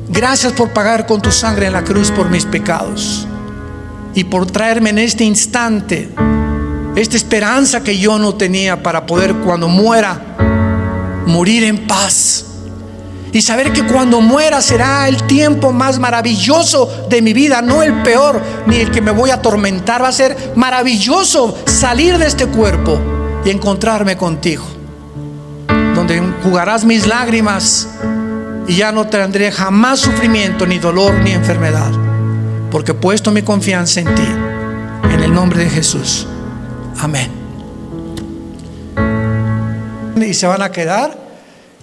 Gracias por pagar con tu sangre en la cruz por mis pecados y por traerme en este instante esta esperanza que yo no tenía, para poder, cuando muera, morir en paz y saber que cuando muera será el tiempo más maravilloso de mi vida, no el peor ni el que me voy a atormentar. Va a ser maravilloso salir de este cuerpo y encontrarme contigo, donde enjugarás mis lágrimas y ya no tendré jamás sufrimiento, ni dolor, ni enfermedad, porque he puesto mi confianza en ti, en el nombre de Jesús. Amén. Y se van a quedar,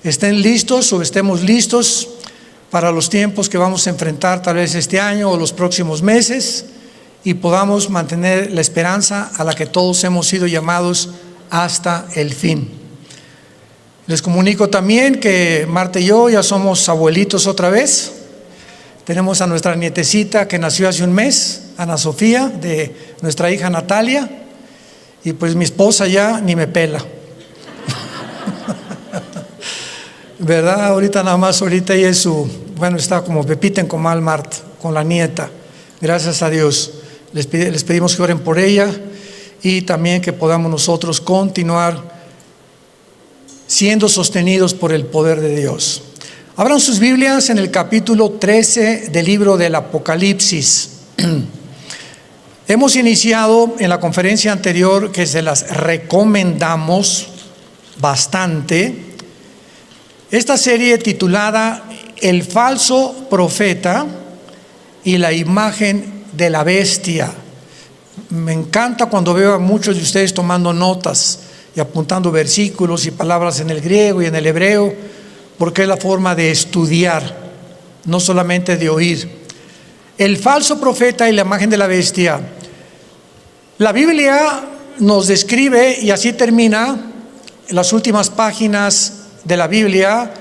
estén listos o estemos listos para los tiempos que vamos a enfrentar, tal vez este año o los próximos meses, y podamos mantener la esperanza a la que todos hemos sido llamados hasta el fin. Les comunico también que Marta y yo ya somos abuelitos otra vez. Tenemos a nuestra nietecita que nació hace un mes, Ana Sofía, de nuestra hija Natalia, y pues mi esposa ya ni me pela. ¿Verdad? Ahorita nada más, ahorita ella es está como Pepita en Comal, Marta, con la nieta. Gracias a Dios. Les pedimos que oren por ella y también que podamos nosotros continuar siendo sostenidos por el poder de Dios. Abran sus Biblias en el capítulo 13 del libro del Apocalipsis. Hemos iniciado en la conferencia anterior, que se las recomendamos bastante, esta serie titulada El falso profeta y la imagen de la bestia. Me encanta cuando veo a muchos de ustedes tomando notas y apuntando versículos y palabras en el griego y en el hebreo, porque es la forma de estudiar, no solamente de oír. El falso profeta y la imagen de la bestia. La Biblia nos describe, y así termina en las últimas páginas de la Biblia,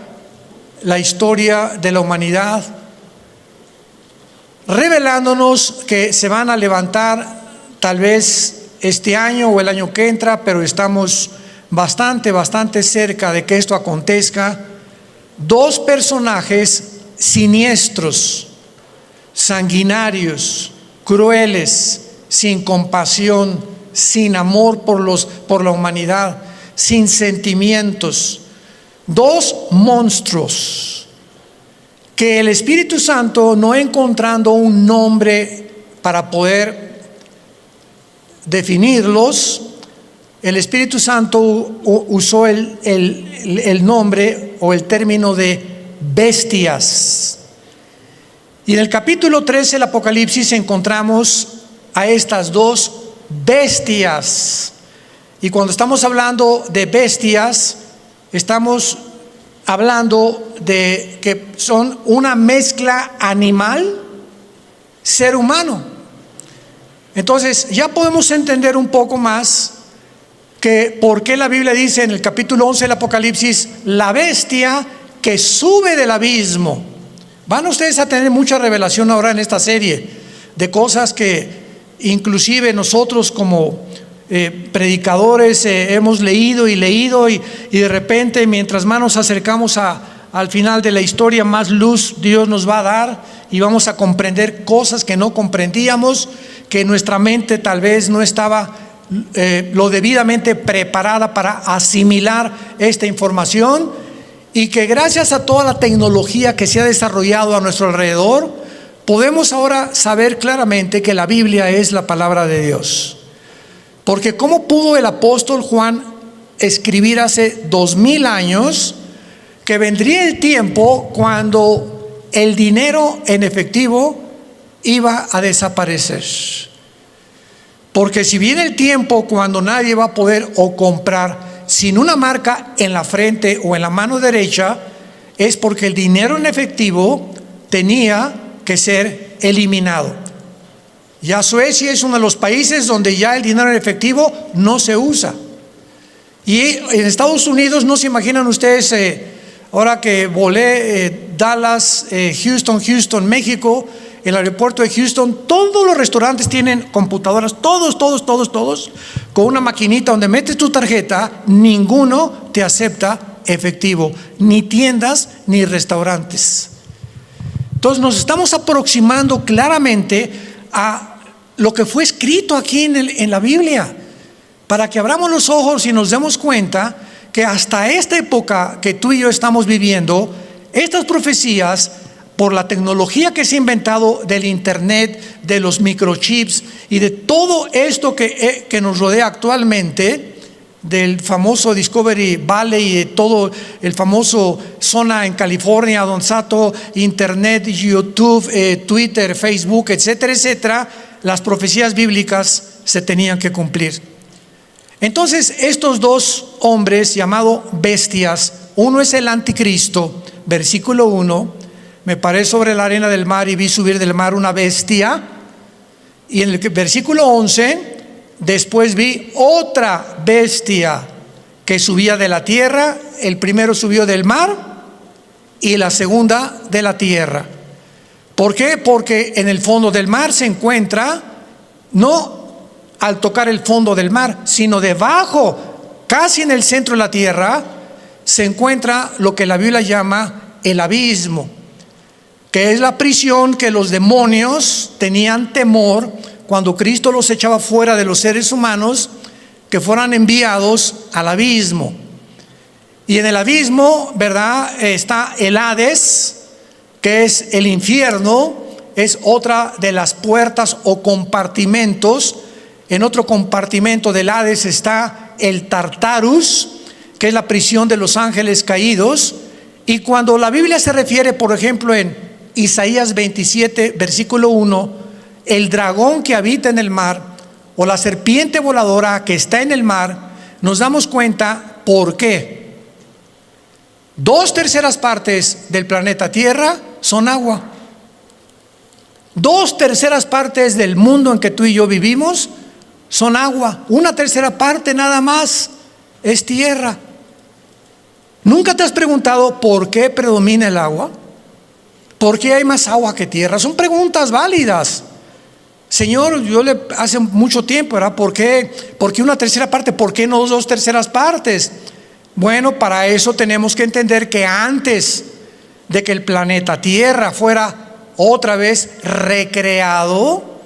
la historia de la humanidad, revelándonos que se van a levantar tal vez este año o el año que entra, pero estamos bastante cerca de que esto acontezca. Dos personajes siniestros, sanguinarios, crueles, sin compasión, sin amor por la humanidad, sin sentimientos. Dos monstruos que el Espíritu Santo, no encontrando un nombre para poder definirlos, el Espíritu Santo usó el nombre o el término de bestias. Y en el capítulo 13 del Apocalipsis encontramos a estas dos bestias. Y cuando estamos hablando de bestias, estamos hablando de que son una mezcla animal, ser humano. Entonces ya podemos entender un poco más que por qué la Biblia dice en el capítulo 11 del Apocalipsis, la bestia que sube del abismo. Van ustedes a tener mucha revelación ahora en esta serie de cosas que inclusive nosotros como predicadores hemos leído y de repente, mientras más nos acercamos al final de la historia, más luz Dios nos va a dar y vamos a comprender cosas que no comprendíamos, que nuestra mente tal vez no estaba lo debidamente preparada para asimilar esta información, y que gracias a toda la tecnología que se ha desarrollado a nuestro alrededor, podemos ahora saber claramente que la Biblia es la palabra de Dios. Porque ¿cómo pudo el apóstol Juan escribir hace 2000 años que vendría el tiempo cuando el dinero en efectivo iba a desaparecer? Porque si viene el tiempo cuando nadie va a poder o comprar sin una marca en la frente o en la mano derecha, es porque el dinero en efectivo tenía que ser eliminado. Ya Suecia es uno de los países donde ya el dinero en efectivo no se usa. Y en Estados Unidos, no se imaginan ustedes, ahora que volé Dallas, Houston, México, el aeropuerto de Houston, todos los restaurantes tienen computadoras, todos, con una maquinita donde metes tu tarjeta. Ninguno te acepta efectivo, ni tiendas ni restaurantes. Entonces nos estamos aproximando claramente a lo que fue escrito aquí en la Biblia, para que abramos los ojos y nos demos cuenta que hasta esta época que tú y yo estamos viviendo, estas profecías, por la tecnología que se ha inventado del internet, de los microchips y de todo esto que nos rodea actualmente, del famoso Discovery Valley y de todo el famoso zona en California, donde está todo internet, YouTube, Twitter, Facebook, etcétera, etcétera, las profecías bíblicas se tenían que cumplir. Entonces estos dos hombres llamados bestias, uno es el anticristo, versículo 1, me paré sobre la arena del mar y vi subir del mar una bestia, y en el versículo 11, después vi otra bestia que subía de la tierra. El primero subió del mar y la segunda de la tierra. ¿Por qué? Porque en el fondo del mar se encuentra, no al tocar el fondo del mar, sino debajo, casi en el centro de la tierra, se encuentra lo que la Biblia llama el abismo, que es la prisión que los demonios tenían temor cuando Cristo los echaba fuera de los seres humanos, que fueran enviados al abismo. Y en el abismo, ¿verdad?, está el Hades, que es el infierno, es otra de las puertas o compartimentos. En otro compartimento del Hades está el Tartarus, que es la prisión de los ángeles caídos. Y cuando la Biblia se refiere, por ejemplo, en Isaías 27, versículo 1, el dragón que habita en el mar o la serpiente voladora que está en el mar, nos damos cuenta por qué. 2/3 partes del planeta Tierra son agua. 2/3 partes del mundo en que tú y yo vivimos son agua. 1/3 parte nada más es tierra. ¿Nunca te has preguntado por qué predomina el agua? ¿Por qué hay más agua que tierra? Son preguntas válidas. Señor, hace mucho tiempo, ¿verdad? ¿Por qué 1/3 parte? ¿Por qué no 2/3 partes? Bueno, para eso tenemos que entender que antes de que el planeta Tierra fuera otra vez recreado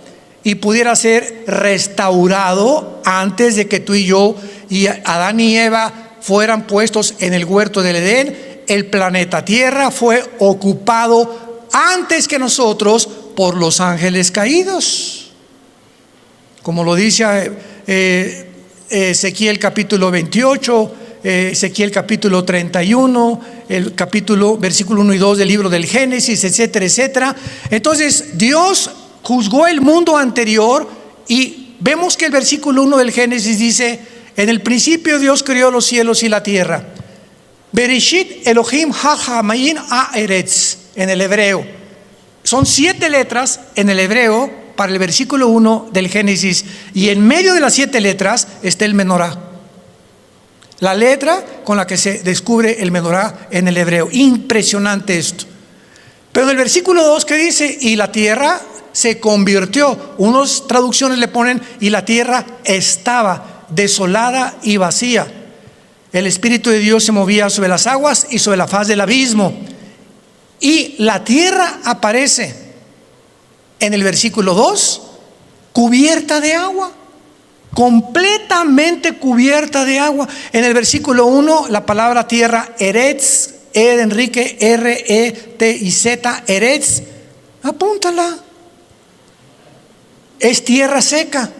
y pudiera ser restaurado, antes de que tú y yo y Adán y Eva fueran puestos en el huerto del Edén, el planeta Tierra fue ocupado antes que nosotros por los ángeles caídos, como lo dice Ezequiel capítulo 28, Ezequiel capítulo 31, el capítulo versículo 1 y 2 del libro del Génesis, etcétera, etcétera. Entonces Dios juzgó el mundo anterior y vemos que el versículo 1 del Génesis dice: en el principio Dios creó los cielos y la tierra. Bereshit Elohim ha-hamayin ha-eretz, en el hebreo. Son 7 letras en el hebreo para el versículo 1 del Génesis, y en medio de las 7 letras está el menorá, la letra con la que se descubre el menorá en el hebreo. Impresionante esto. Pero en el versículo 2, ¿qué dice? Y la tierra se convirtió. Unas traducciones le ponen: y la tierra estaba desolada y vacía. El Espíritu de Dios se movía sobre las aguas y sobre la faz del abismo. Y la tierra aparece en el versículo 2 cubierta de agua, completamente cubierta de agua. En el versículo 1 la palabra tierra, Eretz, E de Enrique, R-E-T-I-Z, Eretz, apúntala, es tierra seca.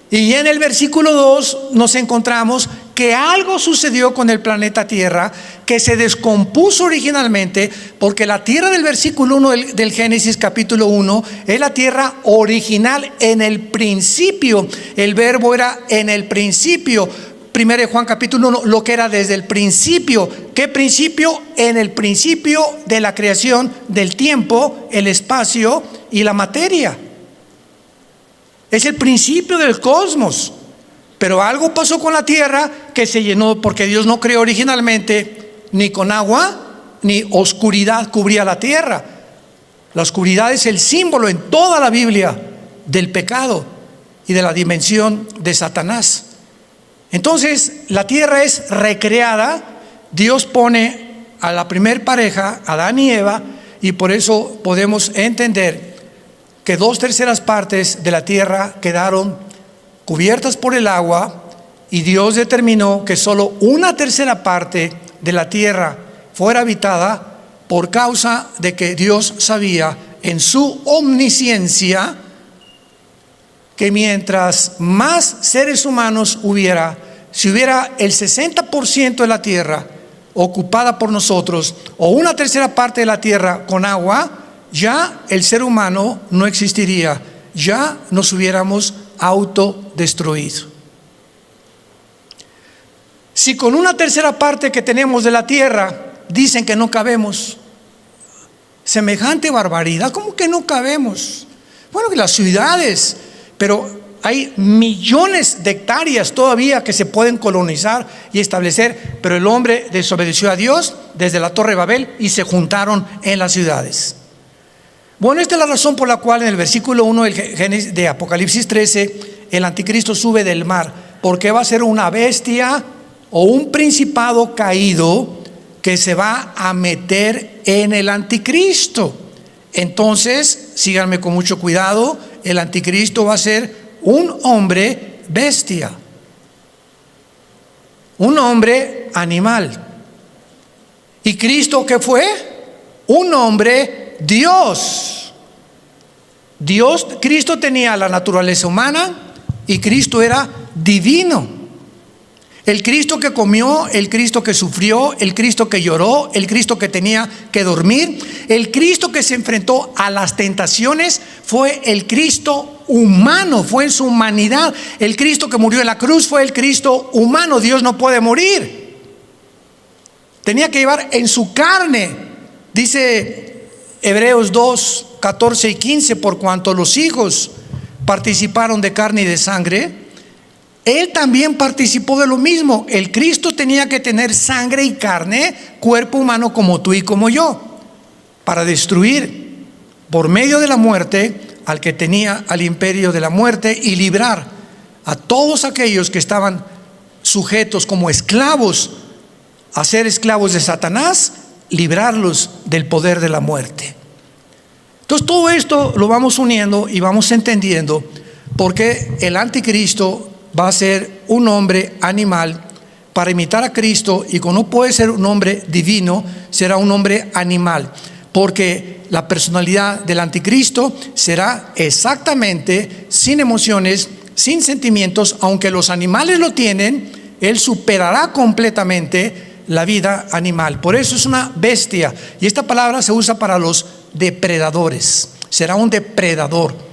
Y en el versículo 2 nos encontramos que algo sucedió con el planeta Tierra, que se descompuso originalmente, porque la tierra del versículo 1 del Génesis capítulo 1 es la tierra original en el principio. El verbo era en el principio. 1 Juan capítulo 1, lo que era desde el principio. ¿Qué principio? En el principio de la creación del tiempo, el espacio y la materia. Es el principio del cosmos. Pero algo pasó con la tierra que se llenó, porque Dios no creó originalmente ni con agua ni oscuridad cubría la tierra. La oscuridad es el símbolo en toda la Biblia del pecado y de la dimensión de Satanás. Entonces la tierra es recreada. Dios pone a la primer pareja, Adán y Eva, y por eso podemos entender que 2/3 partes de la tierra quedaron cubiertas por el agua, y Dios determinó que solo 1/3 parte de la tierra fuera habitada, por causa de que Dios sabía en su omnisciencia que mientras más seres humanos hubiera, si hubiera el 60% de la tierra ocupada por nosotros, o 1/3 parte de la tierra con agua, ya el ser humano no existiría, ya nos hubiéramos autodestruido. Si con 1/3 parte que tenemos de la tierra dicen que no cabemos, semejante barbaridad, ¿cómo que no cabemos? Bueno, que las ciudades, pero hay millones de hectáreas todavía que se pueden colonizar y establecer, pero el hombre desobedeció a Dios desde la Torre de Babel y se juntaron en las ciudades. Bueno, esta es la razón por la cual en el versículo 1 de Apocalipsis 13, el anticristo sube del mar, porque va a ser una bestia o un principado caído que se va a meter en el anticristo. Entonces, síganme con mucho cuidado, el anticristo va a ser un hombre bestia, un hombre animal. ¿Y Cristo qué fue? Un hombre Dios. Cristo tenía la naturaleza humana y Cristo era divino. El Cristo que comió, el Cristo que sufrió, el Cristo que lloró, el Cristo que tenía que dormir, el Cristo que se enfrentó a las tentaciones, fue el Cristo humano, fue en su humanidad. El Cristo que murió en la cruz fue el Cristo humano. Dios no puede morir. Tenía que llevar en su carne, dice Hebreos 2, 14 y 15, por cuanto los hijos participaron de carne y de sangre, Él también participó de lo mismo. El Cristo tenía que tener sangre y carne, cuerpo humano como tú y como yo, para destruir por medio de la muerte al que tenía al imperio de la muerte y librar a todos aquellos que estaban sujetos como esclavos a ser esclavos de Satanás, librarlos del poder de la muerte. Entonces todo esto lo vamos uniendo y vamos entendiendo por qué el anticristo va a ser un hombre animal para imitar a Cristo, y como no puede ser un hombre divino, será un hombre animal, porque la personalidad del anticristo será exactamente sin emociones, sin sentimientos. Aunque los animales lo tienen, él superará completamente la vida animal. Por eso es una bestia, y esta palabra se usa para los depredadores. Será un depredador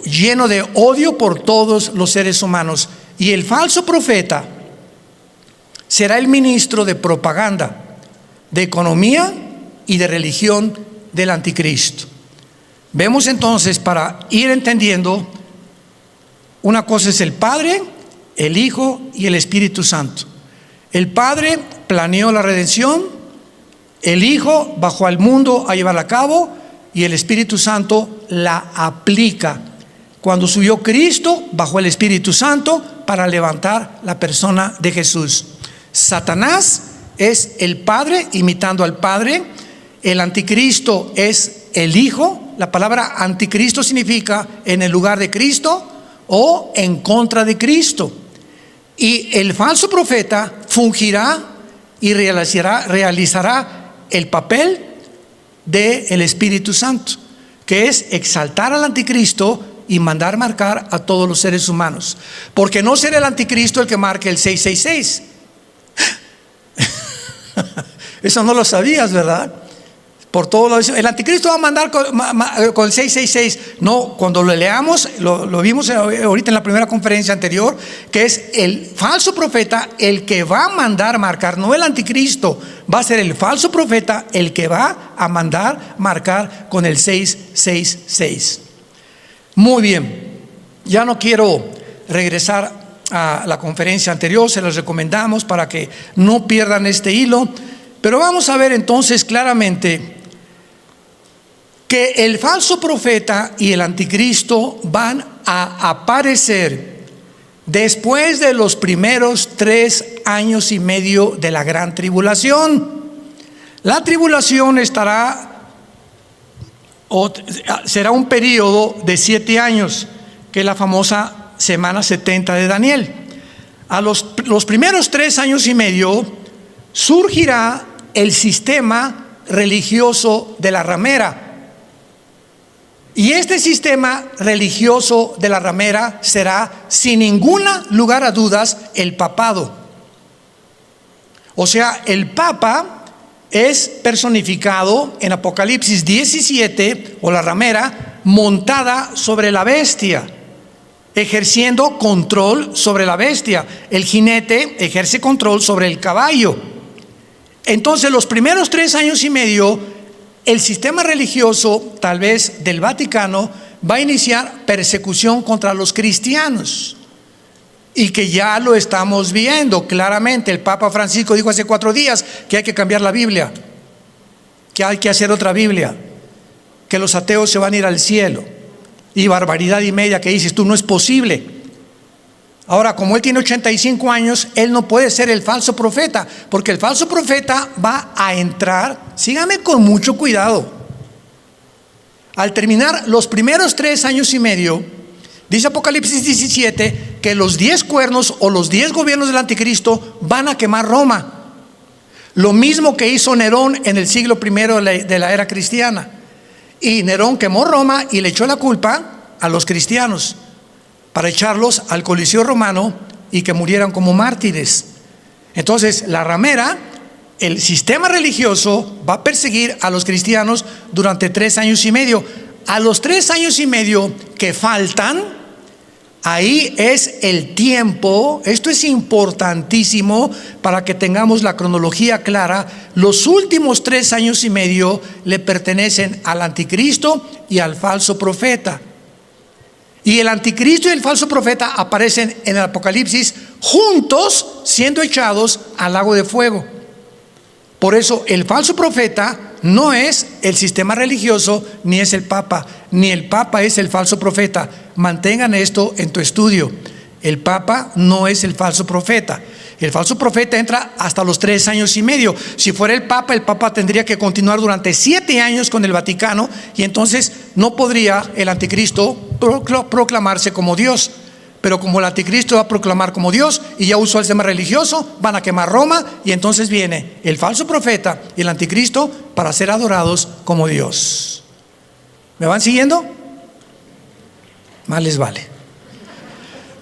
lleno de odio por todos los seres humanos. Y el falso profeta será el ministro de propaganda, de economía y de religión del anticristo. Vemos entonces, para ir entendiendo, una cosa es el Padre, el Hijo y el Espíritu Santo. El Padre planeó la redención, el Hijo bajó al mundo a llevarla a cabo, y el Espíritu Santo la aplica. Cuando subió Cristo, bajó el Espíritu Santo para levantar la persona de Jesús. Satanás es el Padre imitando al Padre. El anticristo es el Hijo. La palabra anticristo significa en el lugar de Cristo o en contra de Cristo. Y el falso profeta fungirá y realizará el papel del Espíritu Santo, que es exaltar al anticristo y mandar marcar a todos los seres humanos. Porque no será el anticristo el que marque el 666. Eso no lo sabías, ¿verdad? Por todo lo el anticristo va a mandar con el 666. No, cuando lo leamos, lo vimos ahorita en la primera conferencia anterior, que es el falso profeta el que va a mandar marcar, no el anticristo. Va a ser el falso profeta el que va a mandar marcar con el 666. Muy bien. Ya no quiero regresar a la conferencia anterior, se las recomendamos para que no pierdan este hilo, pero vamos a ver entonces claramente que el falso profeta y el anticristo van a aparecer después de los primeros 3 años y medio de la gran tribulación. La tribulación será un periodo de 7 años, que es la famosa semana 70 de Daniel. A los primeros 3 años y medio surgirá el sistema religioso de la ramera. Y este sistema religioso de la ramera será, sin ningún lugar a dudas, el papado. O sea, el papa es personificado en Apocalipsis 17, o la ramera, montada sobre la bestia, ejerciendo control sobre la bestia. El jinete ejerce control sobre el caballo. Entonces, los primeros 3 años y medio, el sistema religioso, tal vez del Vaticano, va a iniciar persecución contra los cristianos, y que ya lo estamos viendo claramente. El Papa Francisco dijo hace 4 días que hay que cambiar la Biblia, que hay que hacer otra Biblia, que los ateos se van a ir al cielo, y barbaridad y media que dices tú, no es posible. Ahora, como él tiene 85 años, él no puede ser el falso profeta, porque el falso profeta va a entrar, sígame con mucho cuidado, al terminar los primeros 3 años y medio, dice Apocalipsis 17, que los 10 cuernos o los 10 gobiernos del anticristo van a quemar Roma. Lo mismo que hizo Nerón en el siglo I de la era cristiana. Y Nerón quemó Roma y le echó la culpa a los cristianos, para echarlos al Coliseo romano y que murieran como mártires. Entonces, la ramera, el sistema religioso, va a perseguir a los cristianos durante 3 años y medio. A los 3 años y medio que faltan, ahí es el tiempo. Esto es importantísimo para que tengamos la cronología clara. Los últimos 3 años y medio le pertenecen al anticristo y al falso profeta. Y el anticristo y el falso profeta aparecen en el Apocalipsis juntos, siendo echados al lago de fuego. Por eso el falso profeta no es el sistema religioso, ni es el Papa, ni el Papa es el falso profeta. Mantengan esto en tu estudio. El Papa no es el falso profeta. El falso profeta entra hasta los 3 años y medio. Si fuera el Papa tendría que continuar durante 7 años con el Vaticano, y entonces no podría el anticristo proclamarse como Dios. Pero como el anticristo va a proclamar como Dios y ya usó el sistema religioso, van a quemar Roma, y entonces viene el falso profeta y el anticristo para ser adorados como Dios. ¿Me van siguiendo? Más les vale.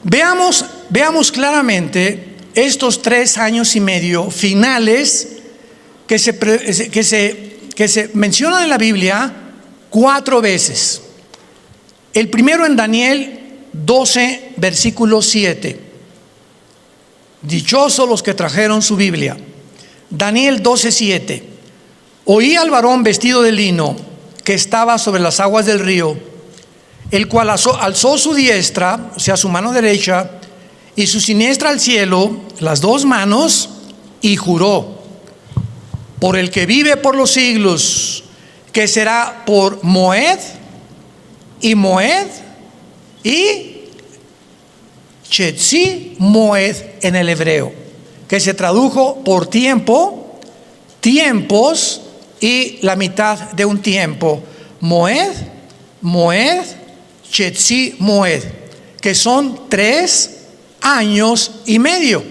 Veamos claramente estos 3 años y medio finales que se mencionan en la Biblia 4 veces. El primero en Daniel 12, versículo 7. Dichosos los que trajeron su Biblia. Daniel 12, 7. Oí al varón vestido de lino que estaba sobre las aguas del río, el cual alzó su diestra, o sea, su mano derecha, y su siniestra al cielo, las 2 manos, y juró por el que vive por los siglos, que será por Moed y Chetzi Moed en el hebreo, que se tradujo por tiempo, tiempos y la mitad de un tiempo. Moed, Chetzi Moed, que son 3 años y medio.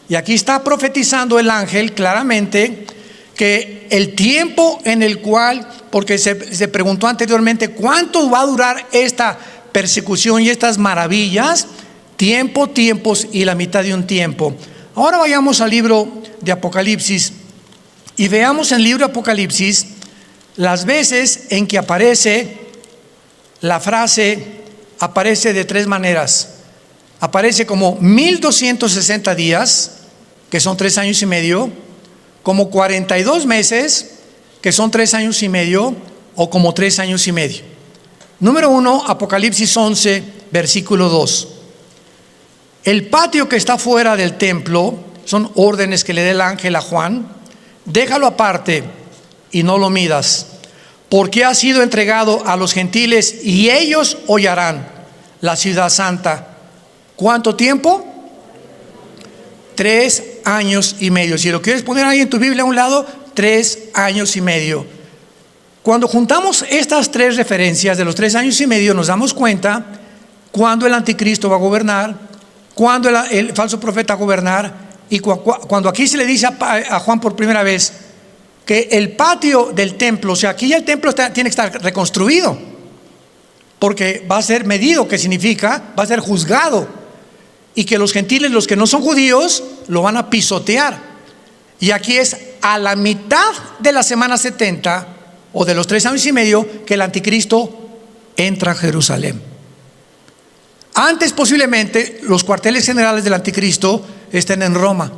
Y aquí está profetizando el ángel claramente que el tiempo en el cual, porque se preguntó anteriormente cuánto va a durar esta persecución y estas maravillas, tiempo, tiempos y la mitad de un tiempo. Ahora vayamos al libro de Apocalipsis y veamos en el libro de Apocalipsis las veces en que aparece la frase, aparece de 3 maneras. Aparece como 1260 días, que son 3 años y medio, como 42 meses, que son 3 años y medio, o como 3 años y medio. Número 1, Apocalipsis 11, versículo 2. El patio que está fuera del templo, son órdenes que le dé el ángel a Juan, déjalo aparte y no lo midas, porque ha sido entregado a los gentiles y ellos hollarán la ciudad santa. ¿Cuánto tiempo? 3 años y medio. Si lo quieres poner ahí en tu Biblia a un lado, 3 años y medio. Cuando juntamos estas 3 referencias de los 3 años y medio, nos damos cuenta cuándo el anticristo va a gobernar, cuándo el falso profeta va a gobernar, y cuando aquí se le dice a Juan por primera vez que el patio del templo, o sea, aquí ya el templo tiene que estar reconstruido, porque va a ser medido, que significa, va a ser juzgado, y que los gentiles, los que no son judíos, lo van a pisotear. Y aquí es a la mitad de la semana 70, o de los 3 años y medio, que el anticristo entra a Jerusalén. Antes posiblemente los cuarteles generales del anticristo estén en Roma,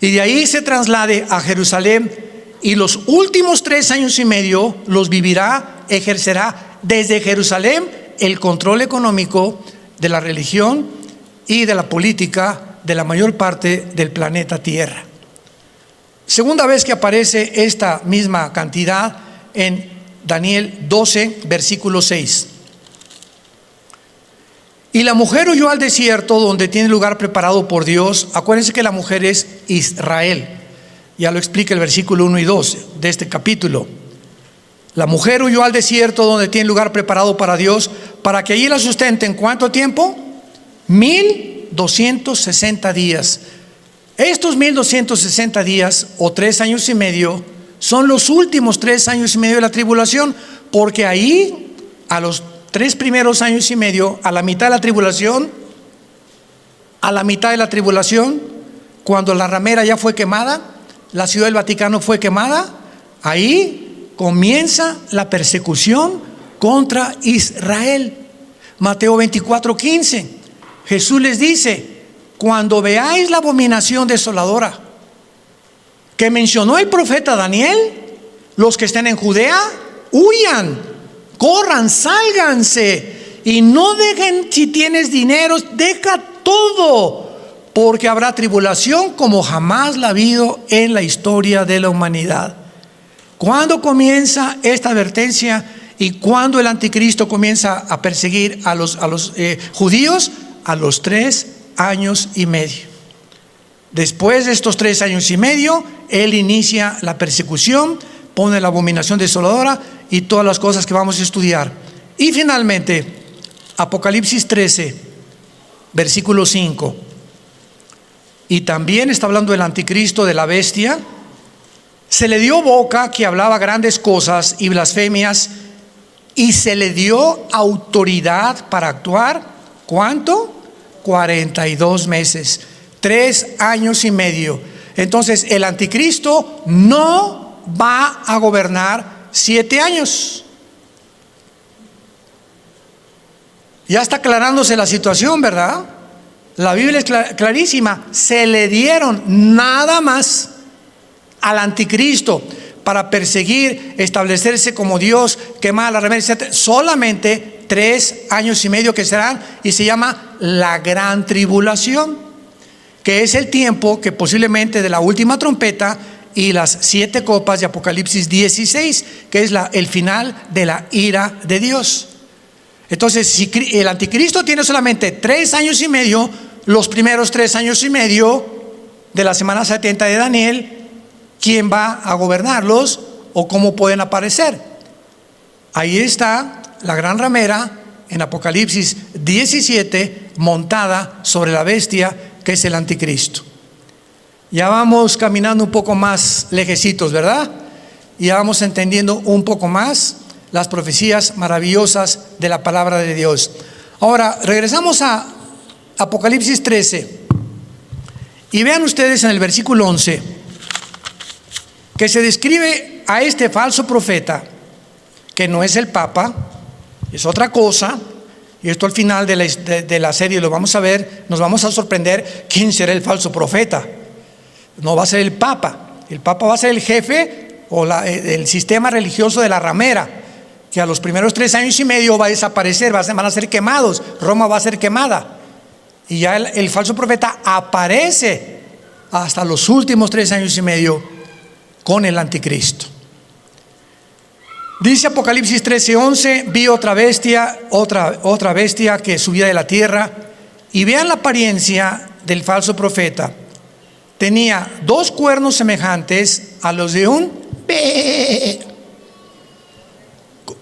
y de ahí se traslade a Jerusalén, y los últimos 3 años y medio los vivirá, ejercerá desde Jerusalén el control económico de la religión y de la política de la mayor parte del planeta Tierra. Segunda vez que aparece esta misma cantidad en Daniel 12, versículo 6. Y la mujer huyó al desierto, donde tiene lugar preparado por Dios. Acuérdense que la mujer es Israel. Ya lo explica el versículo 1 y 2 de este capítulo. La mujer huyó al desierto, donde tiene lugar preparado para Dios, para que allí la sustenten. ¿Cuánto tiempo? 1260 días. Estos 1260 días, o 3 años y medio, son los últimos 3 años y medio de la tribulación, porque ahí, a los 3 primeros años y medio, a la mitad de la tribulación, cuando la ramera ya fue quemada, la ciudad del Vaticano fue quemada, ahí comienza la persecución contra Israel. Mateo 24:15, Jesús les dice: cuando veáis la abominación desoladora que mencionó el profeta Daniel, los que estén en Judea, huyan, corran, sálganse, y no dejen, si tienes dinero, deja todo, porque habrá tribulación como jamás la ha habido en la historia de la humanidad. ¿Cuándo comienza esta advertencia y cuándo el anticristo comienza a perseguir a los judíos? A los 3 años y medio. Después de estos 3 años y medio, él inicia la persecución, pone la abominación desoladora y todas las cosas que vamos a estudiar. Y finalmente, Apocalipsis 13, versículo 5. Y también está hablando del anticristo, de la bestia. Se le dio boca que hablaba grandes cosas y blasfemias, y se le dio autoridad para actuar. ¿Cuánto? 42 meses, 3 años y medio. Entonces el anticristo no va a gobernar 7 años. Ya está aclarándose la situación, ¿verdad? La Biblia es clarísima. Se le dieron nada más al anticristo para perseguir, establecerse como Dios, quemar la ramera, etc. Solamente 3 años y medio, que serán, y se llama la gran tribulación, que es el tiempo que posiblemente de la última trompeta y las 7 copas de Apocalipsis 16, que es el final de la ira de Dios. Entonces, si el anticristo tiene solamente 3 años y medio, los primeros 3 años y medio de la semana 70 de Daniel, ¿quién va a gobernarlos o cómo pueden aparecer? Ahí está la gran ramera en Apocalipsis 17, montada sobre la bestia, que es el anticristo. Ya vamos caminando un poco más lejecitos, ¿verdad? Ya vamos entendiendo un poco más las profecías maravillosas de la palabra de Dios. Ahora regresamos a Apocalipsis 13 y vean ustedes en el versículo 11 que se describe a este falso profeta, que no es el Papa, es otra cosa. Y esto al final de la serie lo vamos a ver, nos vamos a sorprender quién será el falso profeta. No va a ser el Papa va a ser el jefe o el sistema religioso de la ramera, que a los primeros 3 años y medio va a desaparecer, van a ser quemados, Roma va a ser quemada. Y ya el falso profeta aparece hasta los últimos 3 años y medio con el anticristo. Dice Apocalipsis 13:11: vi otra bestia que subía de la tierra, y vean la apariencia del falso profeta. Tenía 2 cuernos semejantes a los de un pe.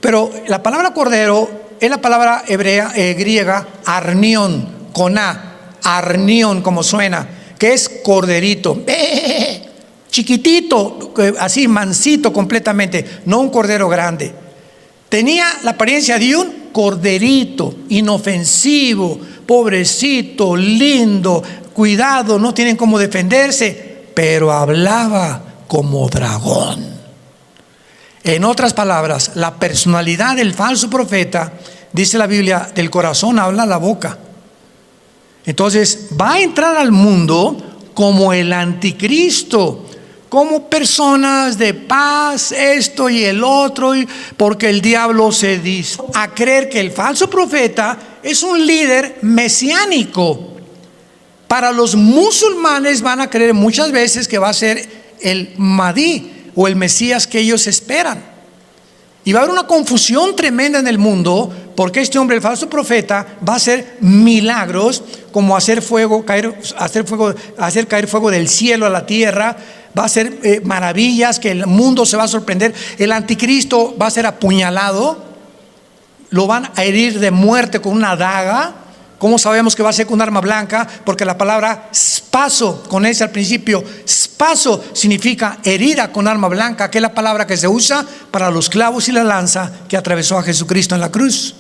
Pero la palabra cordero es la palabra hebrea, griega, arnión, con A, arnión, como suena, que es corderito, chiquitito, así mansito completamente, no un cordero grande. Tenía la apariencia de un corderito, inofensivo, pobrecito, lindo, cuidado, no tienen cómo defenderse, pero hablaba como dragón. En otras palabras, la personalidad del falso profeta, dice la Biblia, del corazón habla la boca. Entonces va a entrar al mundo como el anticristo, como personas de paz, esto y el otro, porque el diablo se dice a creer que el falso profeta es un líder mesiánico. Para los musulmanes van a creer muchas veces que va a ser el Mahdi o el Mesías que ellos esperan. Y va a haber una confusión tremenda en el mundo, porque este hombre, el falso profeta, va a hacer milagros como hacer caer fuego del cielo a la tierra. Va a hacer maravillas que el mundo se va a sorprender. El anticristo va a ser apuñalado, lo van a herir de muerte con una daga. ¿Cómo sabemos que va a ser con un arma blanca? Porque la palabra spaso, con ese al principio, spaso significa herida con arma blanca, que es la palabra que se usa para los clavos y la lanza que atravesó a Jesucristo en la cruz.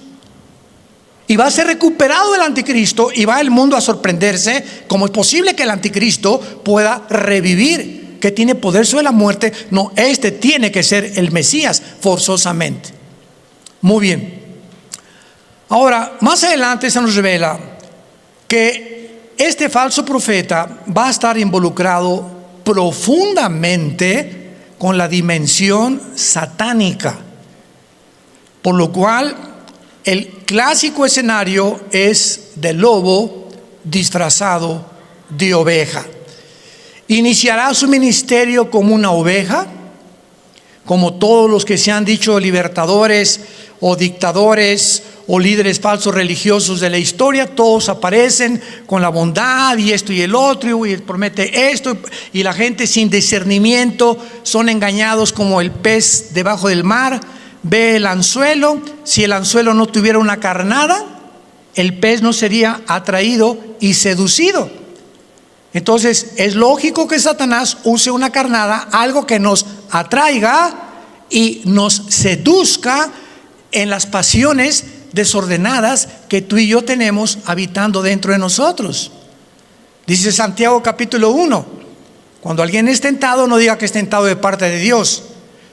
Y va a ser recuperado el anticristo, y va el mundo a sorprenderse. ¿Cómo es posible que el anticristo pueda revivir? Que tiene poder sobre la muerte. No, este tiene que ser el Mesías forzosamente. Muy bien. Ahora, más adelante se nos revela que este falso profeta va a estar involucrado profundamente con la dimensión satánica, por lo cual el clásico escenario es de lobo disfrazado de oveja. Iniciará su ministerio como una oveja, como todos los que se han dicho libertadores o dictadores o líderes falsos religiosos de la historia. Todos aparecen con la bondad y esto y el otro, y promete esto, y la gente sin discernimiento son engañados como el pez debajo del mar. Ve el anzuelo, si el anzuelo no tuviera una carnada, el pez no sería atraído y seducido. Entonces es lógico que Satanás use una carnada, algo que nos atraiga y nos seduzca en las pasiones desordenadas que tú y yo tenemos habitando dentro de nosotros. Dice Santiago capítulo 1: cuando alguien es tentado, no diga que es tentado de parte de Dios,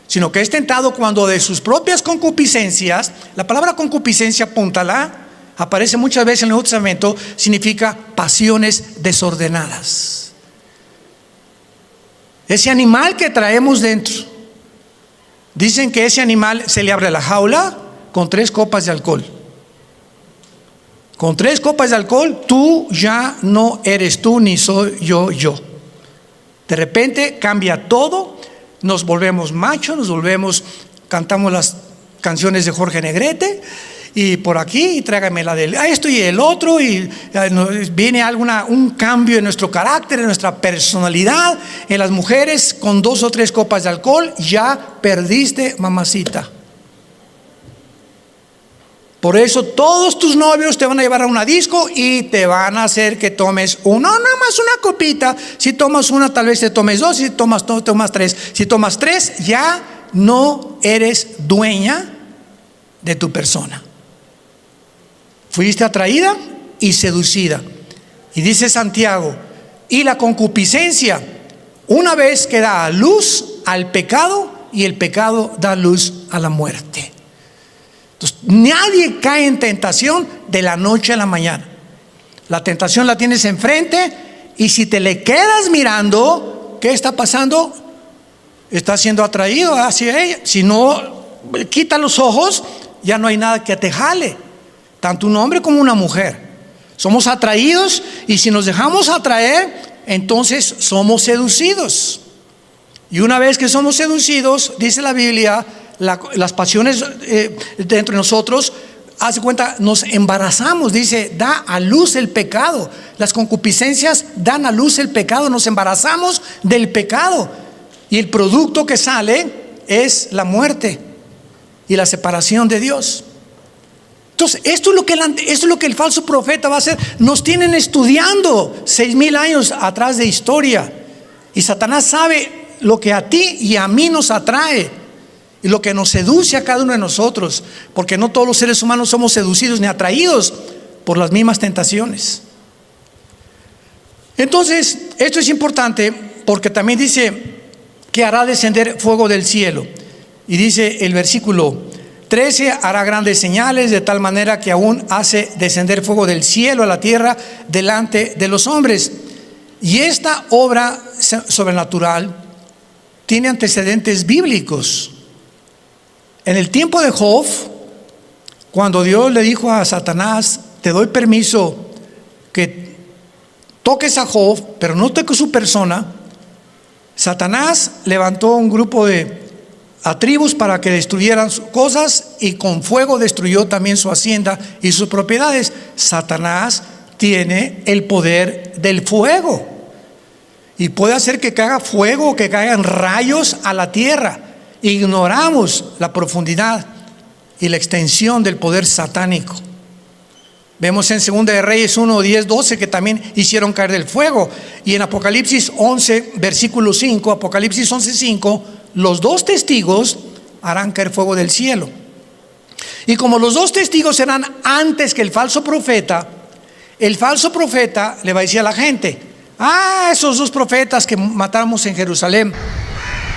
sino que es tentado cuando de sus propias concupiscencias. La palabra concupiscencia, apúntala, aparece muchas veces en el Nuevo Testamento, significa pasiones desordenadas. Ese animal que traemos dentro, dicen que ese animal se le abre la jaula con 3 copas de alcohol. Con 3 copas de alcohol, tú ya no eres tú ni soy yo. De repente cambia todo, nos volvemos machos, cantamos las canciones de Jorge Negrete, y por aquí, y tráigame la del esto y el otro, y viene un cambio en nuestro carácter, en nuestra personalidad. En las mujeres, con 2 o 3 copas de alcohol, ya perdiste, mamacita. Por eso todos tus novios te van a llevar a una disco y te van a hacer que tomes nada más una copita. Si tomas una, tal vez te tomes 2. Si tomas 2, tomas 3. Si tomas 3, ya no eres dueña de tu persona. Fuiste atraída y seducida. Y dice Santiago: y la concupiscencia, una vez que da luz al pecado, y el pecado da luz a la muerte. Entonces, nadie cae en tentación de la noche a la mañana. La tentación la tienes enfrente, y si te le quedas mirando, ¿qué está pasando? Estás siendo atraído hacia ella. Si no quita los ojos, ya no hay nada que te jale, tanto un hombre como una mujer. Somos atraídos, y si nos dejamos atraer, entonces somos seducidos. Y una vez que somos seducidos, dice la Biblia, las pasiones dentro de nosotros, hace cuenta, nos embarazamos. Dice, da a luz el pecado. Las concupiscencias dan a luz el pecado. Nos embarazamos del pecado, y el producto que sale es la muerte y la separación de Dios. Entonces, esto es lo que el falso profeta va a hacer. Nos tienen estudiando 6,000 años atrás de historia, y Satanás sabe lo que a ti y a mí nos atrae, y lo que nos seduce a cada uno de nosotros, porque no todos los seres humanos somos seducidos ni atraídos por las mismas tentaciones. Entonces, esto es importante, porque también dice que hará descender fuego del cielo. Y dice el versículo 13, hará grandes señales, de tal manera que aún hace descender fuego del cielo a la tierra delante de los hombres. Y esta obra sobrenatural tiene antecedentes bíblicos. En el tiempo de Job, cuando Dios le dijo a Satanás, te doy permiso que toques a Job, pero no toques su persona, Satanás levantó un grupo de tribus para que destruyeran sus cosas, y con fuego destruyó también su hacienda y sus propiedades. Satanás tiene el poder del fuego, y puede hacer que caiga fuego, que caigan rayos a la tierra. Ignoramos la profundidad y la extensión del poder satánico. Vemos en 2 de Reyes 1, 10, 12 que también hicieron caer del fuego. Y en Apocalipsis 11, versículo 5, Apocalipsis 11, 5, los 2 testigos harán caer fuego del cielo. Y como los 2 testigos serán antes que el falso profeta le va a decir a la gente, esos 2 profetas que matamos en Jerusalén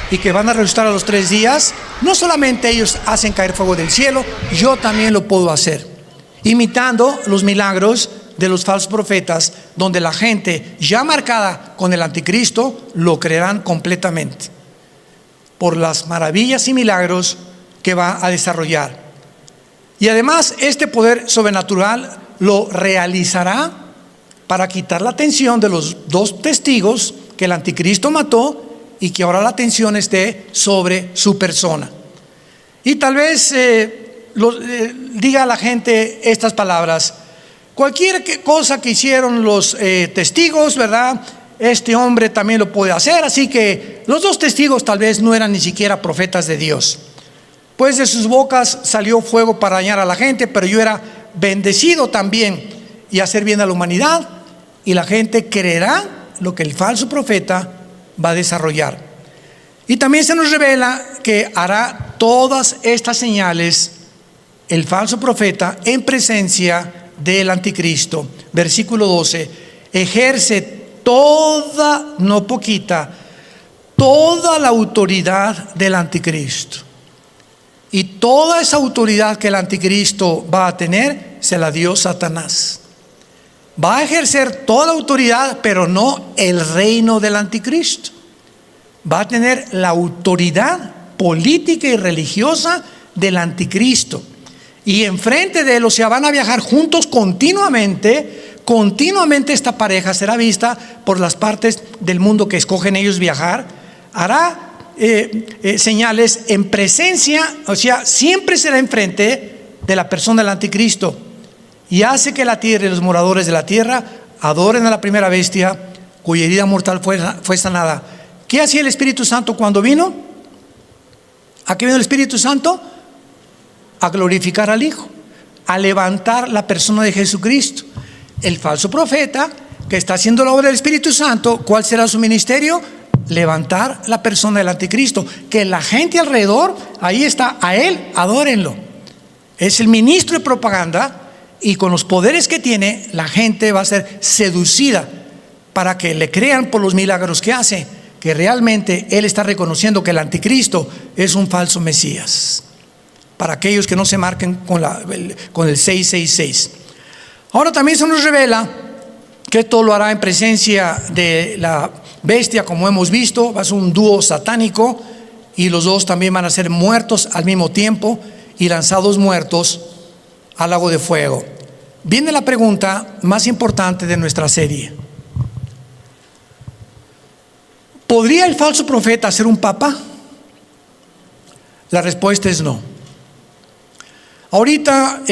y que van a resucitar a los 3 días, no solamente ellos hacen caer fuego del cielo, yo también lo puedo hacer, imitando los milagros de los falsos profetas, donde la gente ya marcada con el anticristo lo creerán completamente por las maravillas y milagros que va a desarrollar. Y además este poder sobrenatural lo realizará para quitar la atención de los 2 testigos que el anticristo mató, y que ahora la atención esté sobre su persona. Y tal vez diga a la gente estas palabras: cualquier cosa que hicieron los testigos, ¿verdad?, este hombre también lo puede hacer. Así que los 2 testigos tal vez no eran ni siquiera profetas de Dios, pues de sus bocas salió fuego para dañar a la gente, pero yo era bendecido también y hacer bien a la humanidad. Y la gente creerá lo que el falso profeta va a desarrollar. Y también se nos revela que hará todas estas señales el falso profeta en presencia del anticristo. Versículo 12, ejerce toda, no poquita, toda la autoridad del anticristo. Y toda esa autoridad que el anticristo va a tener, se la dio Satanás. Va a ejercer toda autoridad, pero no el reino del anticristo. Va a tener la autoridad política y religiosa del anticristo. Y enfrente de él, o sea, van a viajar juntos continuamente. Continuamente esta pareja será vista por las partes del mundo que escogen ellos viajar. Hará señales en presencia, o sea, siempre será enfrente de la persona del anticristo. Y hace que la tierra y los moradores de la tierra adoren a la primera bestia, cuya herida mortal fue sanada. ¿Qué hacía el Espíritu Santo cuando vino? ¿A qué vino el Espíritu Santo? A glorificar al Hijo, a levantar la persona de Jesucristo. El falso profeta que está haciendo la obra del Espíritu Santo, ¿cuál será su ministerio? Levantar la persona del anticristo, que la gente alrededor, ahí está, a él, adórenlo. Es el ministro de propaganda. Y con los poderes que tiene, la gente va a ser seducida para que le crean por los milagros que hace, que realmente él está reconociendo que el anticristo es un falso Mesías. Para aquellos que no se marquen con el 666. Ahora también se nos revela que esto lo hará en presencia de la bestia, como hemos visto. Va a ser un dúo satánico, y los dos también van a ser muertos al mismo tiempo y lanzados muertos al lago de fuego. Viene la pregunta más importante de nuestra serie. ¿Podría el falso profeta ser un papa? La respuesta es no. Ahorita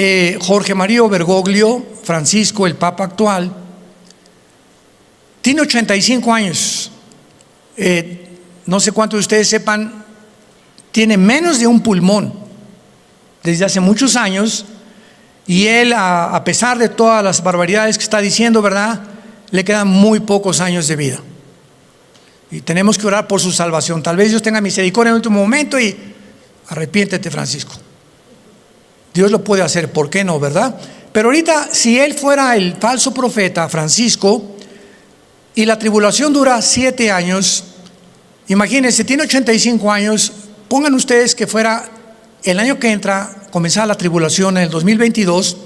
Jorge Mario Bergoglio, Francisco, el papa actual, tiene 85 años. No sé cuántos de ustedes sepan, tiene menos de un pulmón desde hace muchos años, y él, a pesar de todas las barbaridades que está diciendo, ¿verdad?, le quedan muy pocos años de vida. Y tenemos que orar por su salvación. Tal vez Dios tenga misericordia en el último momento y arrepiéntete, Francisco. Dios lo puede hacer, ¿por qué no, verdad? Pero ahorita, si él fuera el falso profeta, Francisco, y la tribulación dura 7 años, imagínense, tiene 85 años, pongan ustedes que fuera el año que entra, comenzara la tribulación en el 2022,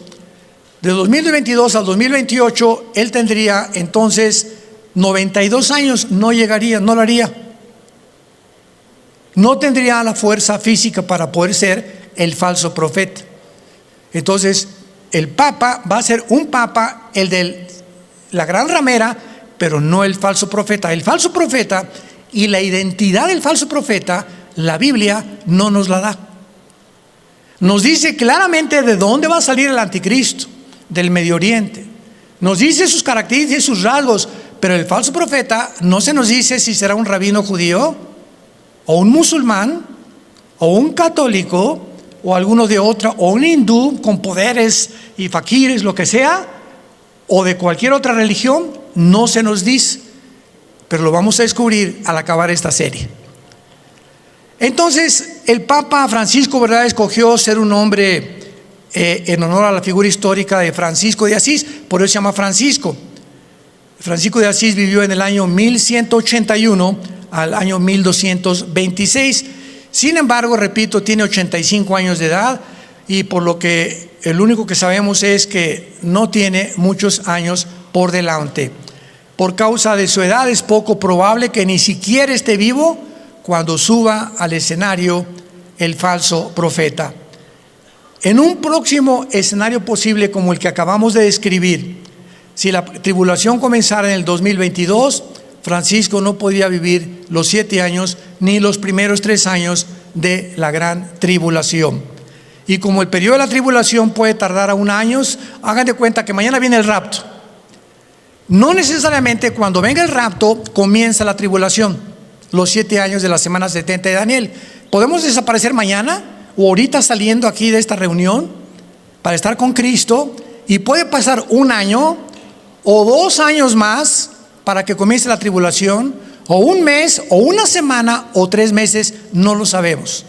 de 2022 al 2028, él tendría entonces 92 años, no llegaría, no lo haría. No tendría la fuerza física para poder ser el falso profeta. Entonces, el papa va a ser un papa, el de la gran ramera, pero no el falso profeta. El falso profeta y la identidad del falso profeta, la Biblia no nos la da. Nos dice claramente de dónde va a salir el anticristo, del Medio Oriente. Nos dice sus características y sus rasgos, pero el falso profeta no se nos dice si será un rabino judío, o un musulmán, o un católico, o alguno de otra, o un hindú con poderes y faquires, lo que sea, o de cualquier otra religión. No se nos dice, pero lo vamos a descubrir al acabar esta serie. Entonces, el Papa Francisco, ¿verdad?, escogió ser un hombre en honor a la figura histórica de Francisco de Asís, por eso se llama Francisco. Francisco de Asís vivió en el año 1181 al año 1226. Sin embargo, repito, tiene 85 años de edad, y por lo que el único que sabemos es que no tiene muchos años por delante. Por causa de su edad es poco probable que ni siquiera esté vivo cuando suba al escenario el falso profeta. En un próximo escenario posible como el que acabamos de describir, si la tribulación comenzara en el 2022, Francisco no podría vivir los 7 años ni los primeros 3 años de la gran tribulación. Y como el periodo de la tribulación puede tardar aún años, hagan de cuenta que mañana viene el rapto. No necesariamente cuando venga el rapto comienza la tribulación, los 7 años de la semana 70 de Daniel. Podemos desaparecer mañana o ahorita saliendo aquí de esta reunión para estar con Cristo, y puede pasar 1 año o 2 años más para que comience la tribulación, o 1 mes o 1 semana o 3 meses, no lo sabemos.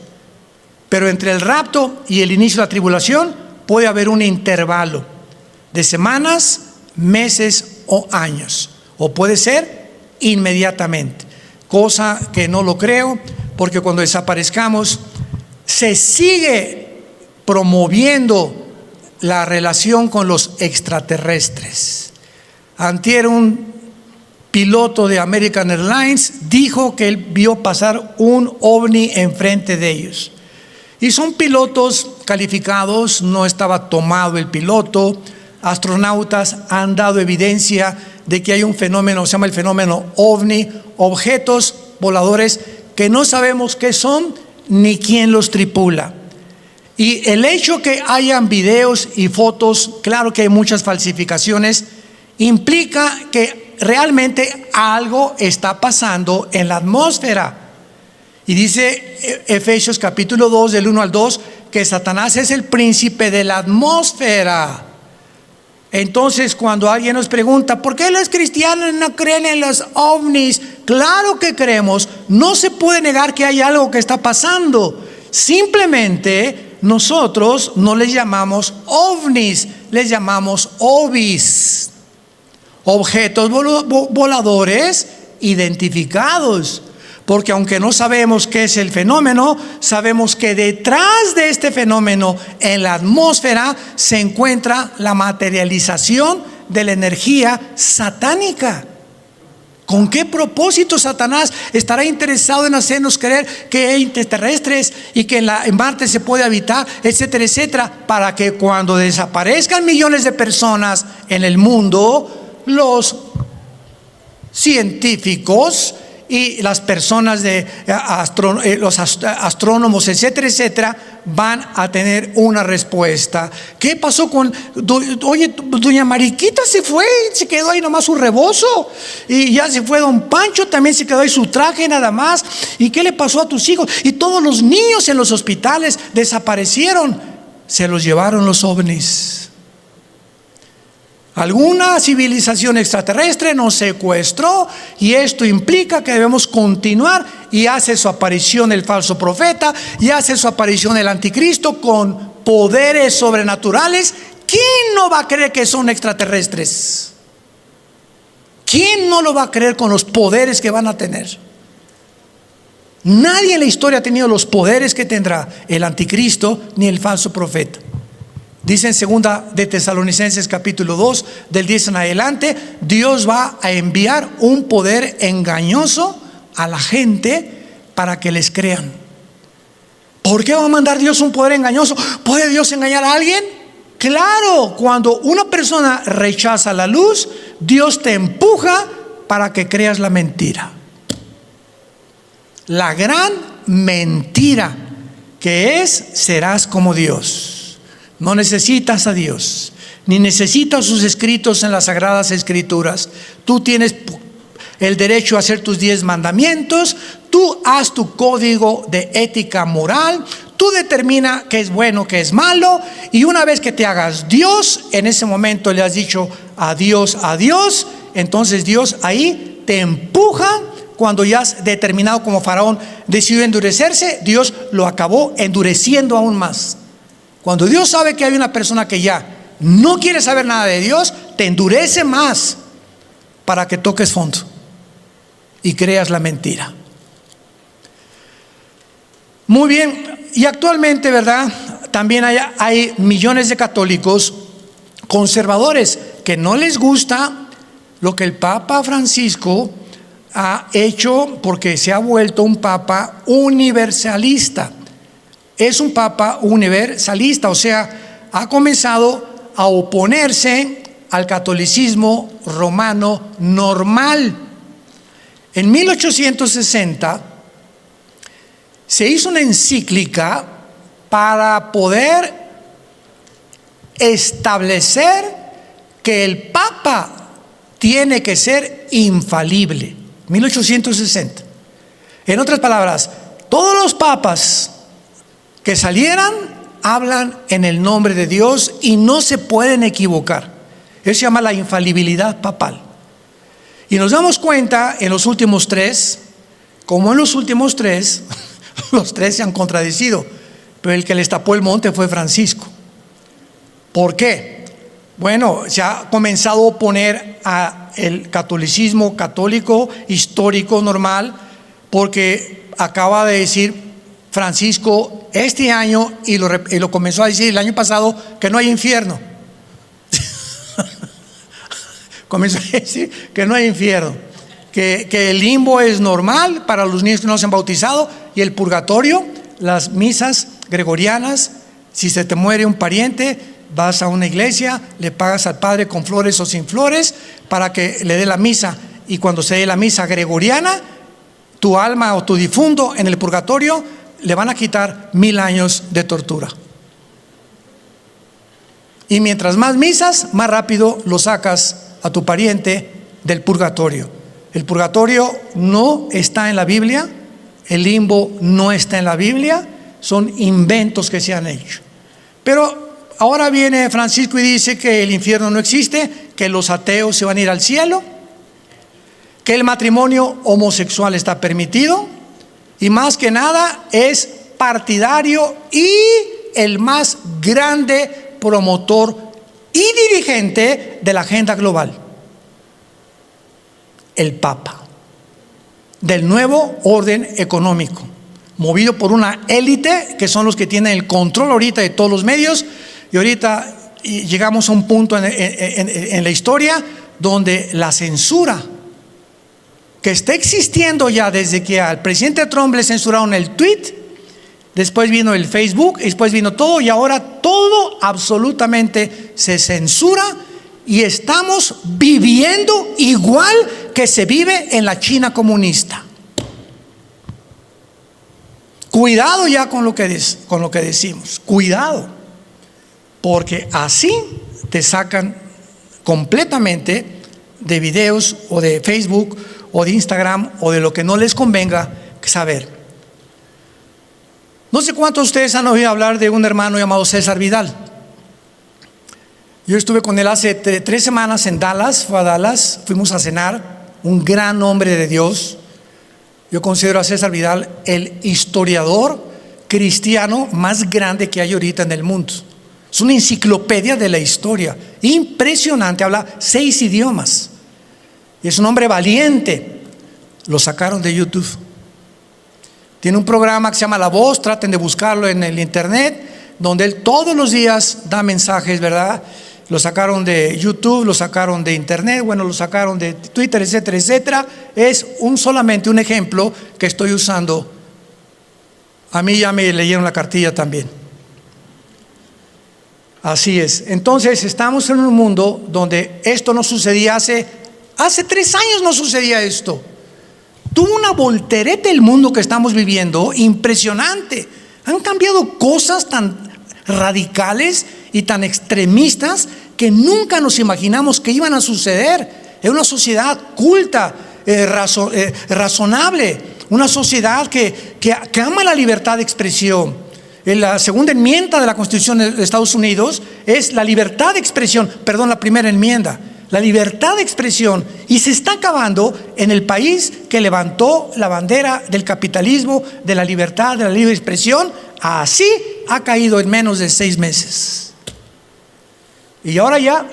Pero entre el rapto y el inicio de la tribulación puede haber un intervalo de semanas, meses o años, o puede ser inmediatamente, cosa que no lo creo, porque cuando desaparezcamos se sigue promoviendo la relación con los extraterrestres. Antier un piloto de American Airlines dijo que él vio pasar un ovni enfrente de ellos, y son pilotos calificados, no estaba tomado el piloto. Astronautas han dado evidencia de que hay un fenómeno, se llama el fenómeno ovni, objetos voladores que no sabemos qué son ni quién los tripula. Y el hecho que hayan videos y fotos, claro que hay muchas falsificaciones, implica que realmente algo está pasando en la atmósfera. Y dice Efesios capítulo 2 del 1 al 2 que Satanás es el príncipe de la atmósfera. Entonces, cuando alguien nos pregunta ¿por qué los cristianos no creen en los ovnis? Claro que creemos. No se puede negar que hay algo que está pasando. Simplemente nosotros no les llamamos ovnis, les llamamos ovis, objetos voladores identificados. Porque aunque no sabemos qué es el fenómeno, sabemos que detrás de este fenómeno en la atmósfera se encuentra la materialización de la energía satánica. ¿Con qué propósito Satanás estará interesado en hacernos creer que hay extraterrestres y que en Marte se puede habitar, etcétera, etcétera? Para que cuando desaparezcan millones de personas en el mundo, los científicos y las personas los astrónomos, etcétera, etcétera, van a tener una respuesta. ¿Qué pasó con oye, doña Mariquita se fue, se quedó ahí nomás su rebozo, y ya se fue don Pancho, también se quedó ahí su traje nada más? ¿Y qué le pasó a tus hijos? Y todos los niños en los hospitales desaparecieron, se los llevaron los ovnis. Alguna civilización extraterrestre nos secuestró, y esto implica que debemos continuar, y hace su aparición el falso profeta, y hace su aparición el anticristo con poderes sobrenaturales. ¿Quién no va a creer que son extraterrestres? ¿Quién no lo va a creer con los poderes que van a tener? Nadie en la historia ha tenido los poderes que tendrá el anticristo ni el falso profeta. Dice en 2 de Tesalonicenses capítulo 2 del 10 en adelante, Dios va a enviar un poder engañoso a la gente para que les crean. ¿Por qué va a mandar Dios un poder engañoso? ¿Puede Dios engañar a alguien? Claro, cuando una persona rechaza la luz, Dios te empuja para que creas la mentira. La gran mentira que es: serás como Dios. No necesitas a Dios, ni necesitas sus escritos en las Sagradas Escrituras. Tú tienes el derecho a hacer tus 10 mandamientos. Tú haz tu código de ética moral. Tú determina qué es bueno, qué es malo. Y una vez que te hagas Dios, en ese momento le has dicho adiós a Dios. Entonces Dios ahí te empuja. Cuando ya has determinado, como Faraón decidió endurecerse, Dios lo acabó endureciendo aún más. Cuando Dios sabe que hay una persona que ya no quiere saber nada de Dios, te endurece más para que toques fondo y creas la mentira. Muy bien, y actualmente, ¿verdad?, también hay millones de católicos conservadores que no les gusta lo que el Papa Francisco ha hecho, porque se ha vuelto un Papa universalista. Es un Papa universalista, o sea, ha comenzado a oponerse al catolicismo romano normal. En 1860 se hizo una encíclica para poder establecer que el Papa tiene que ser infalible. 1860. En otras palabras, todos los papas que salieran hablan en el nombre de Dios y no se pueden equivocar. Eso se llama la infalibilidad papal. Y nos damos cuenta en los últimos 3, como en los últimos 3, los 3 se han contradecido, pero el que les tapó el monte fue Francisco. ¿Por qué? Bueno, se ha comenzado a oponer al catolicismo católico histórico normal, porque acaba de decir Francisco este año, y lo comenzó a decir el año pasado, que no hay infierno. Comenzó a decir que no hay infierno, que el limbo es normal para los niños que no se han bautizado, y el purgatorio, las misas gregorianas, si se te muere un pariente, vas a una iglesia, le pagas al padre con flores o sin flores para que le dé la misa, y cuando se dé la misa gregoriana, tu alma o tu difunto en el purgatorio le van a quitar 1000 años de tortura. Y mientras más misas, más rápido lo sacas a tu pariente del purgatorio. El purgatorio no está en la Biblia, el limbo no está en la Biblia, son inventos que se han hecho. Pero ahora viene Francisco y dice que el infierno no existe, que los ateos se van a ir al cielo, que el matrimonio homosexual está permitido, y más que nada es partidario y el más grande promotor y dirigente de la agenda global, el Papa, del nuevo orden económico, movido por una élite que son los que tienen el control ahorita de todos los medios. Y ahorita llegamos a un punto en la historia donde la censura que está existiendo ya desde que al presidente Trump le censuraron el tweet, después vino el Facebook, después vino todo, y ahora todo absolutamente se censura, y estamos viviendo igual que se vive en la China comunista. Cuidado ya con lo que decimos, cuidado, porque así te sacan completamente de videos o de Facebook o de Instagram o de lo que no les convenga saber. No sé cuántos de ustedes han oído hablar de un hermano llamado César Vidal. Yo estuve con él hace 3 semanas en Dallas, fue a Dallas, fuimos a cenar, un gran hombre de Dios. Yo considero a César Vidal el historiador cristiano más grande que hay ahorita en el mundo. Es una enciclopedia de la historia, impresionante, habla 6 idiomas. Y es un hombre valiente. Lo sacaron de YouTube. Tiene un programa que se llama La Voz, traten de buscarlo en el internet, donde él todos los días da mensajes, ¿verdad? Lo sacaron de YouTube, lo sacaron de internet, bueno, lo sacaron de Twitter, etcétera, etcétera. Es solamente un ejemplo que estoy usando. A mí ya me leyeron la cartilla también. Así es. Entonces estamos en un mundo donde esto no sucedía hace 3 años, no sucedía esto. Tuvo una voltereta el mundo que estamos viviendo impresionante. Han cambiado cosas tan radicales y tan extremistas que nunca nos imaginamos que iban a suceder. Es una sociedad culta, razonable, una sociedad que ama la libertad de expresión. En la segunda enmienda de la Constitución de Estados Unidos es la libertad de expresión, la primera enmienda, la libertad de expresión, y se está acabando en el país que levantó la bandera del capitalismo, de la libertad, de la libre expresión. Así ha caído en menos de 6 meses. Y ahora ya,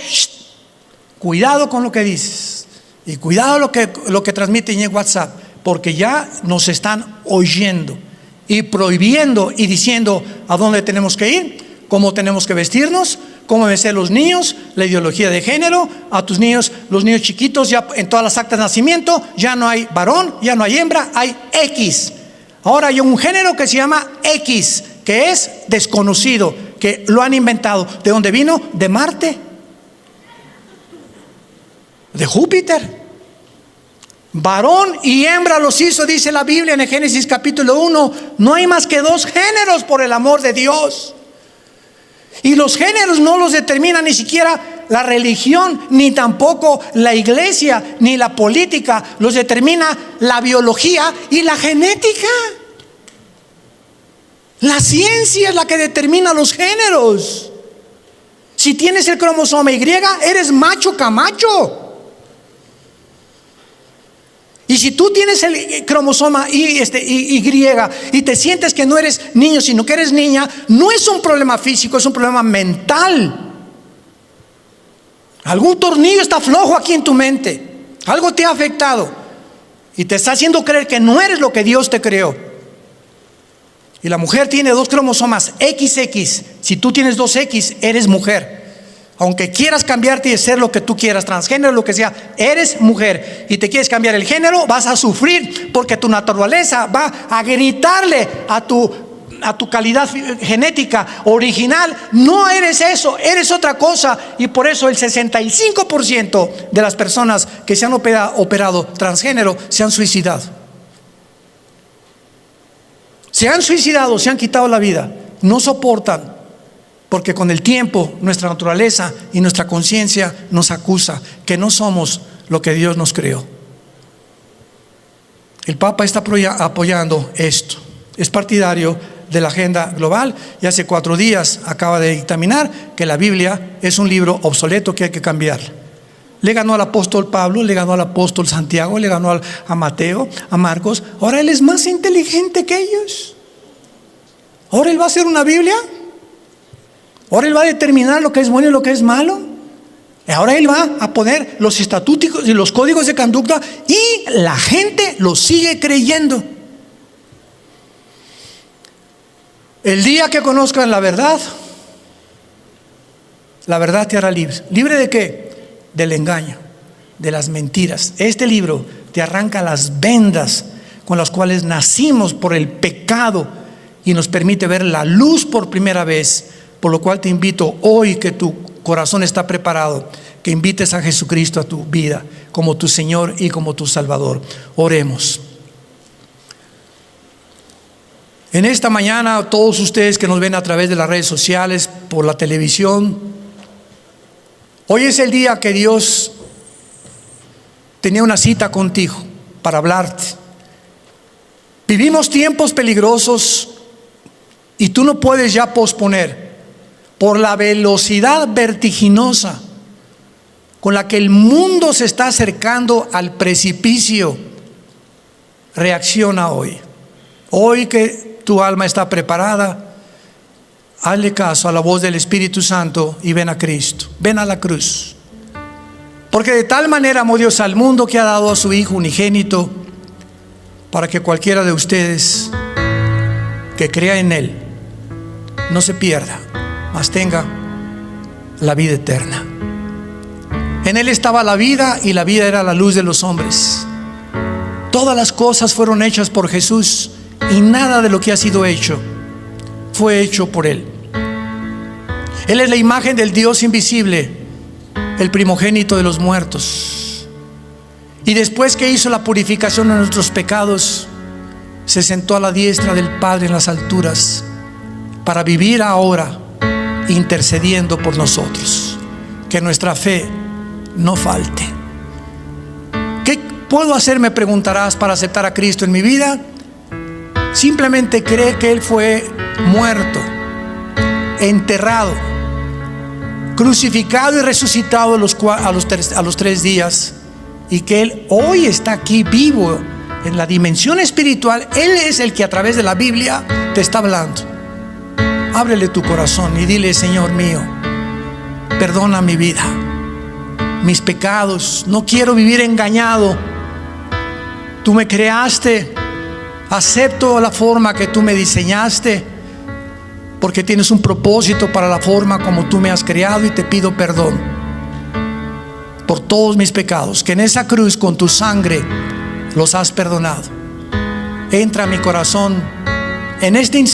cuidado con lo que dices, y cuidado lo que transmiten en WhatsApp, porque ya nos están oyendo y prohibiendo y diciendo a dónde tenemos que ir, cómo tenemos que vestirnos, cómo deben ser los niños, la ideología de género. A tus niños, los niños chiquitos, ya en todas las actas de nacimiento ya no hay varón, ya no hay hembra, hay X. Ahora hay un género que se llama X, que es desconocido, que lo han inventado. ¿De dónde vino? De Marte, de Júpiter. Varón y hembra los hizo, dice la Biblia en el Génesis capítulo 1. No hay más que 2 géneros, por el amor de Dios. Y los géneros no los determina ni siquiera la religión, ni tampoco la iglesia, ni la política. Los determina la biología y la genética. La ciencia es la que determina los géneros. Si tienes el cromosoma Y, eres macho camacho. Y si tú tienes el cromosoma Y y te sientes que no eres niño, sino que eres niña, no es un problema físico, es un problema mental. Algún tornillo está flojo aquí en tu mente, algo te ha afectado y te está haciendo creer que no eres lo que Dios te creó. Y la mujer tiene 2 cromosomas XX. Si tú tienes 2X, eres mujer. Aunque quieras cambiarte y ser lo que tú quieras, transgénero, lo que sea, eres mujer. Y te quieres cambiar el género, vas a sufrir, porque tu naturaleza va a gritarle a tu calidad genética original: no eres eso, eres otra cosa. Y por eso el 65% de las personas que se han operado transgénero se han suicidado. Se han suicidado, se han quitado la vida. No soportan. Porque con el tiempo nuestra naturaleza y nuestra conciencia nos acusa que no somos lo que Dios nos creó. El Papa está apoyando esto. Es partidario de la agenda global y hace 4 días acaba de dictaminar que la Biblia es un libro obsoleto que hay que cambiar. Le ganó al apóstol Pablo, le ganó al apóstol Santiago, le ganó a Mateo, a Marcos. Ahora él es más inteligente que ellos. Ahora él va a hacer una Biblia. Ahora él va a determinar lo que es bueno y lo que es malo. Ahora él va a poner los estatutos y los códigos de conducta, y la gente lo sigue creyendo. El día que conozcan la verdad te hará libre. ¿Libre de qué? Del engaño, de las mentiras. Este libro te arranca las vendas con las cuales nacimos por el pecado y nos permite ver la luz por primera vez. Por lo cual te invito hoy, que tu corazón está preparado, que invites a Jesucristo a tu vida como tu Señor y como tu Salvador. Oremos. En esta mañana, todos ustedes que nos ven a través de las redes sociales, por la televisión, hoy es el día que Dios tenía una cita contigo para hablarte. Vivimos tiempos peligrosos y tú no puedes ya posponer por la velocidad vertiginosa con la que el mundo se está acercando al precipicio. Reacciona hoy. Hoy que tu alma está preparada, hazle caso a la voz del Espíritu Santo y ven a Cristo, ven a la cruz. Porque de tal manera amó Dios al mundo que ha dado a su Hijo unigénito, para que cualquiera de ustedes que crea en Él no se pierda, mas tenga la vida eterna. En Él estaba la vida y la vida era la luz de los hombres. Todas las cosas fueron hechas por Jesús y nada de lo que ha sido hecho fue hecho por Él. Él es la imagen del Dios invisible, el primogénito de los muertos. Y después que hizo la purificación de nuestros pecados, se sentó a la diestra del Padre en las alturas para vivir ahora intercediendo por nosotros. Que nuestra fe no falte. ¿Qué puedo hacer, me preguntarás, para aceptar a Cristo en mi vida? Simplemente cree que Él fue muerto, enterrado, crucificado y resucitado a los 3 días, y que Él hoy está aquí vivo en la dimensión espiritual. Él es el que a través de la Biblia te está hablando. Ábrele tu corazón y dile: Señor mío, perdona mi vida, mis pecados, no quiero vivir engañado. Tú me creaste, acepto la forma que tú me diseñaste, porque tienes un propósito para la forma como tú me has creado, y te pido perdón por todos mis pecados, que en esa cruz con tu sangre los has perdonado. Entra a mi corazón en este instante.